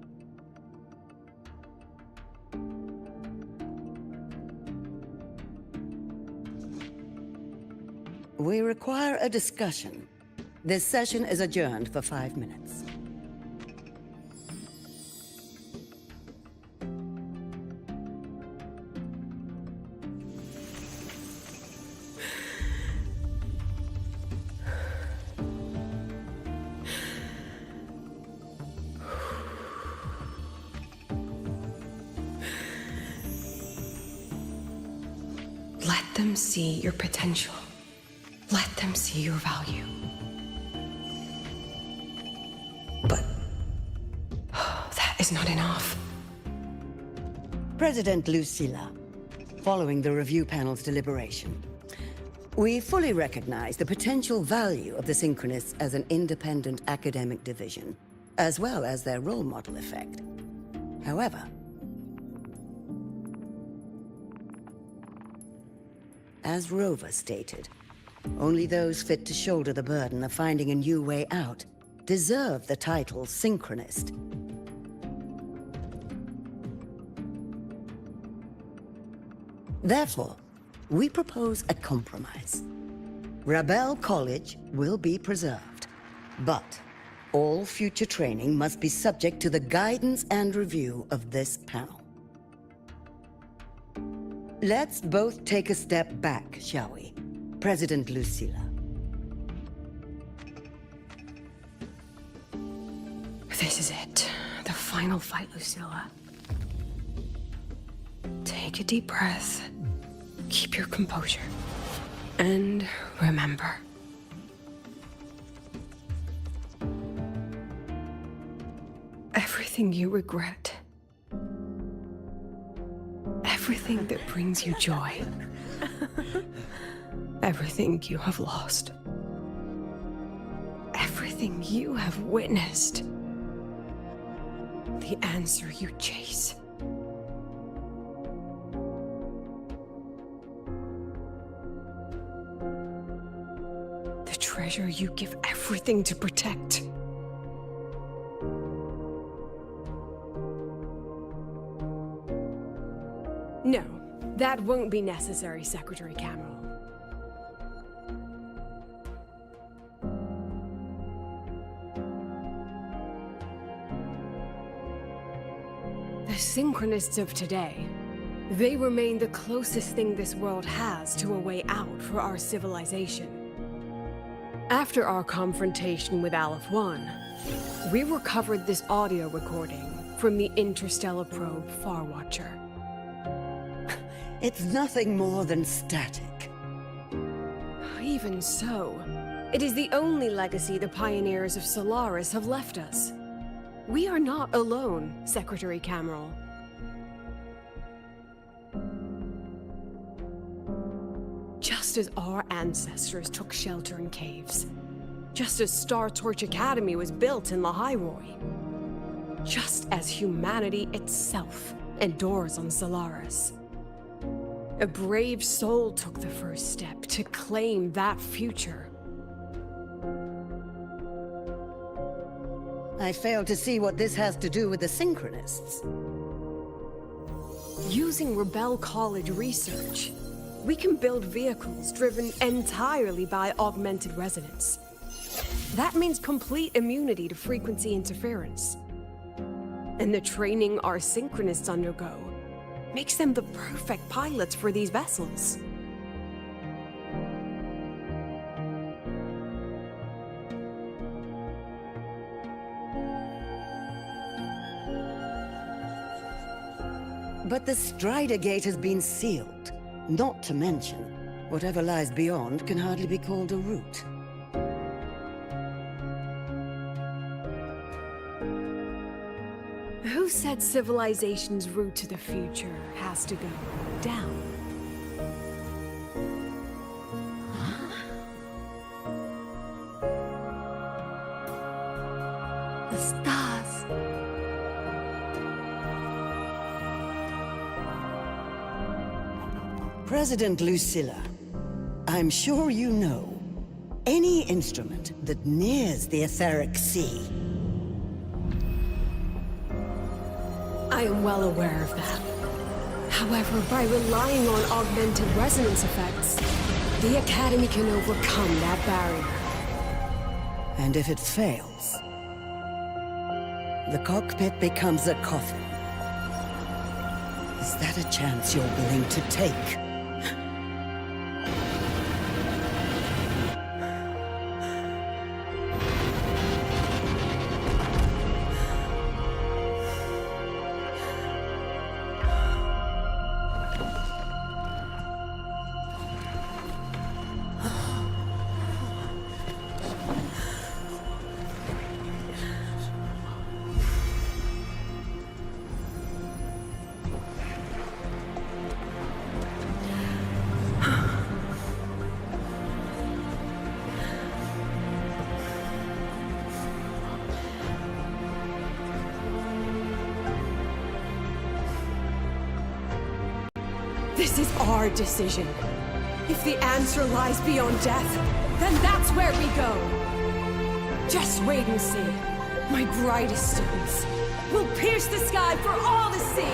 We require a discussion. This session is adjourned for 5 minutes.
Let them see your potential. Let them see your value. But that is not enough.
President Lucillaaaa, following the review panel's deliberation, we fully recognize the potential value of the Synchronists as an independent academic division, as well as their role model effect. However, as Rover stated, only those fit to shoulder the burden of finding a new way out deserve the title Synchronist. Therefore, we propose a compromise. Rebel College will be preserved, but all future training must be subject to the guidance and review of this panel. Let's both take a step back, shall we? President Lucillaaaa.
This is it. The final fight, Lucillaaaa. Take a deep breath. Keep your composure. And remember. Everything you regret. Everything that brings you joy. Everything you have lost. Everything you have witnessed. The answer you chase. The treasure you give everything to protect. No, that won't be necessary, Secretary Cameron. The Synchronists of today, they remain the closest thing this world has to a way out for our civilization. After our confrontation with Aleph 1, we recovered this audio recording from the interstellar probe Farwatcher.
It's nothing more than static.
Even so, it is the only legacy the pioneers of Solaris have left us. We are not alone, Secretary Cameron. Just as our ancestors took shelter in caves, just as Star Torch Academy was built in Lahairoi, just as humanity itself endures on Solaris. A brave soul took the first step to claim that future.
I fail to see what this has to do with the Synchronists.
Using Rebel College research, we can build vehicles driven entirely by augmented resonance. That means complete immunity to frequency interference. And the training our Synchronists undergo makes them the perfect pilots for these vessels.
But the Strider Gate has been sealed. Not to mention, whatever lies beyond can hardly be called a route.
Who said civilization's route to the future has to go down?
The stars.
President Lucillaaaa, I'm sure you know, any instrument that nears the etheric sea.
I am well aware of that. However, by relying on augmented resonance effects, the Academy can overcome that barrier.
And if it fails, the cockpit becomes a coffin. Is that a chance you're willing to take?
This is our decision. If the answer lies beyond death, then that's where we go. Just wait and see. My brightest students will pierce the sky for all to see.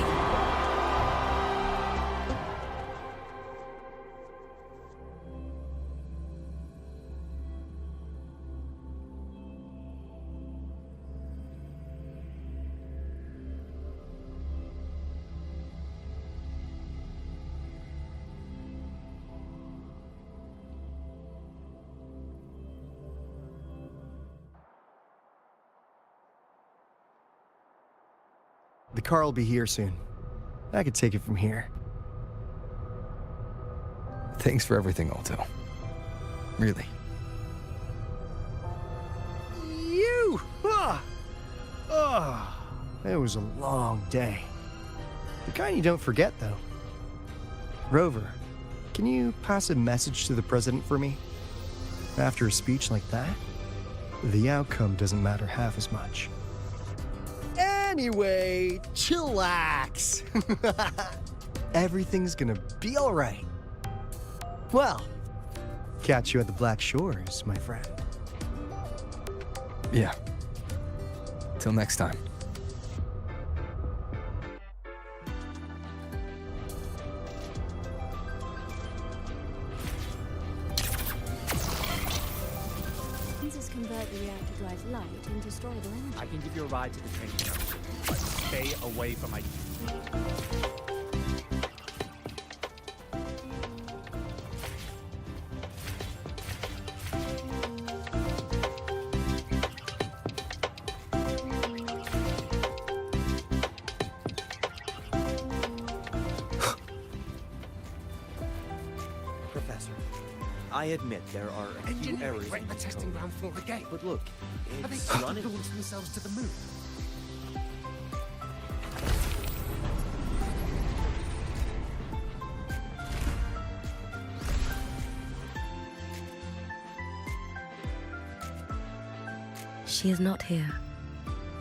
The car will be here soon. I could take it from here.
Thanks for everything, Alto. Really.
You! It was a long day. The kind you don't forget, though. Rover, can you pass a message to the president for me? After a speech like that, the outcome doesn't matter half as much. Anyway, chillax. Everything's gonna be all right. Well, catch you at the Black Shores, my friend.
Yeah. Till next time.
Lenses convert the reactor drive's light into storable energy.
I can give you a ride to the training ground, but stay away from my...
Professor, I admit there are a few errors in
the testing ground for the gate.
But look,
Are they
it's
trying
run
to launch themselves to the moon?
She is not here.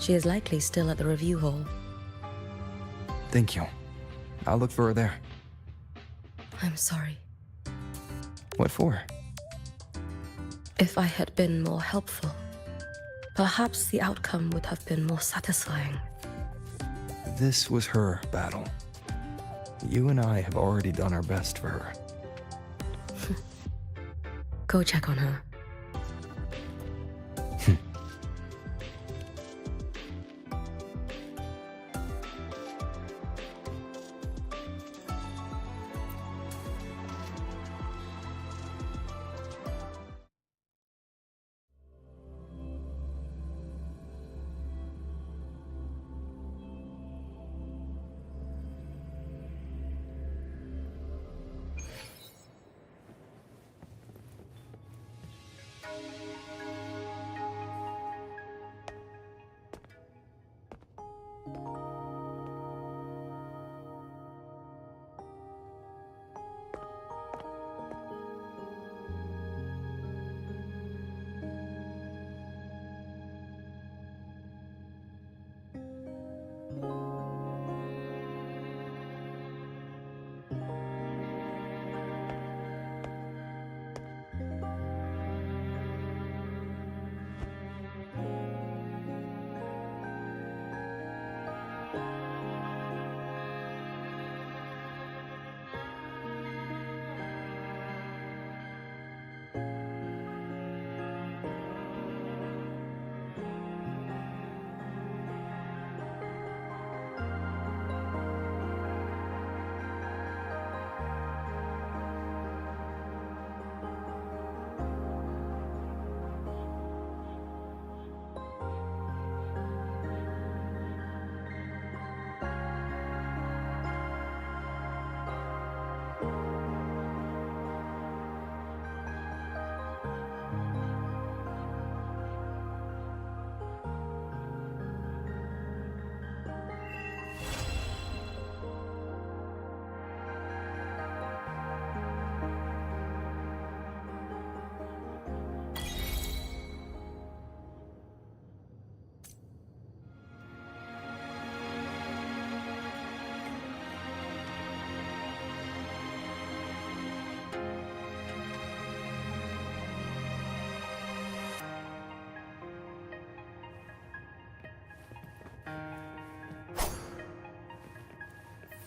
She is likely still at the review hall.
Thank you. I'll look for her there.
I'm sorry.
What for?
If I had been more helpful, perhaps the outcome would have been more satisfying.
This was her battle. You and I have already done our best for her.
Go check on her.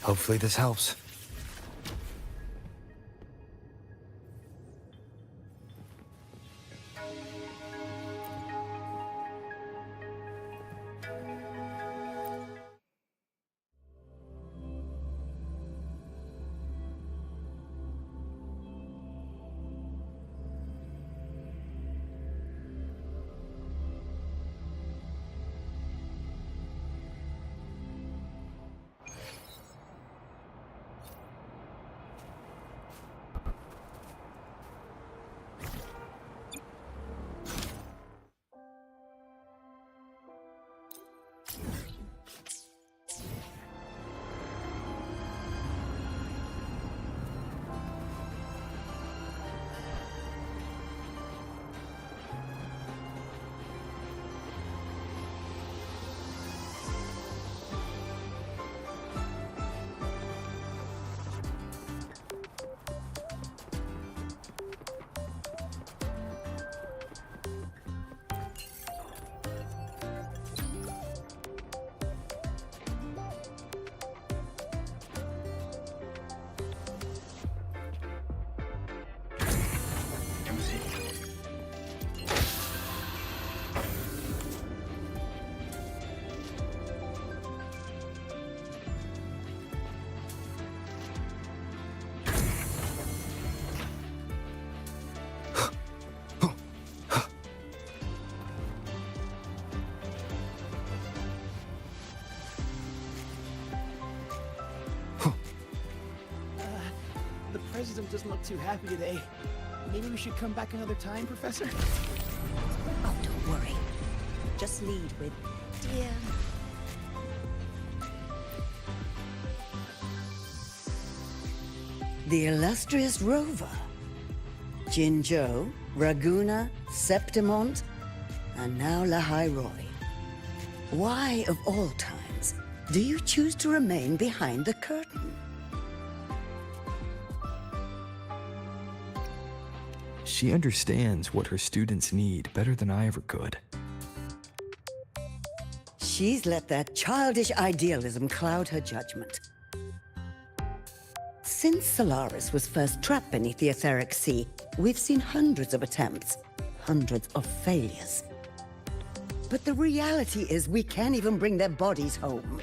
Hopefully this helps.
president doesn't look too happy today. Maybe we should come back another time, Professor?
Oh, don't worry. Just lead with, dear. The illustrious rover. Jinzhou, Raguna, Septimont, and now Lahairoi. Why, of all times, do you choose to remain behind the curtain?
She understands what her students need better than I ever could.
She's let that childish idealism cloud her judgment. Since Solaris was first trapped beneath the etheric sea, we've seen hundreds of attempts, hundreds of failures. But the reality is we can't even bring their bodies home.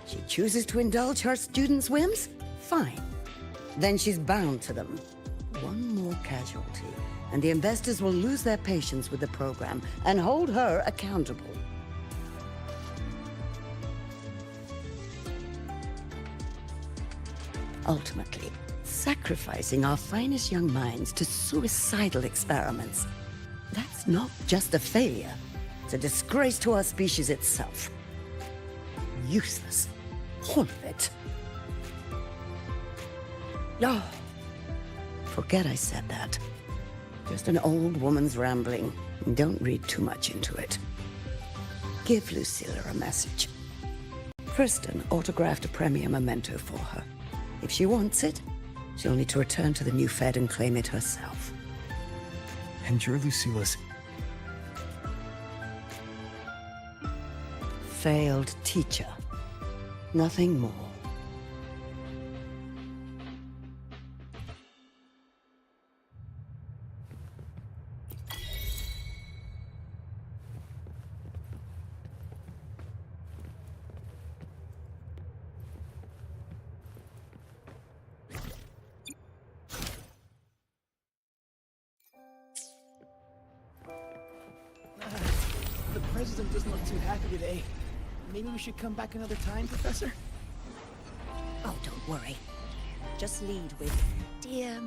She chooses to indulge her students' whims? Fine. Then she's bound to them. One more casualty, and the investors will lose their patience with the program and hold her accountable. Ultimately, sacrificing our finest young minds to suicidal experiments. That's not just a failure. It's a disgrace to our species itself. Useless. All of it. Oh, forget I said that. Just an old woman's rambling. Don't read too much into it. Give Lucillaaaa a message. Kristen autographed a premier memento for her. If she wants it, she'll need to return to the new Fed and claim it herself.
And you're Lucillaa's...
failed teacher. Nothing more.
The president doesn't look too happy today. Maybe we should come back another time, Professor?
Oh, don't worry. Just lead with, dear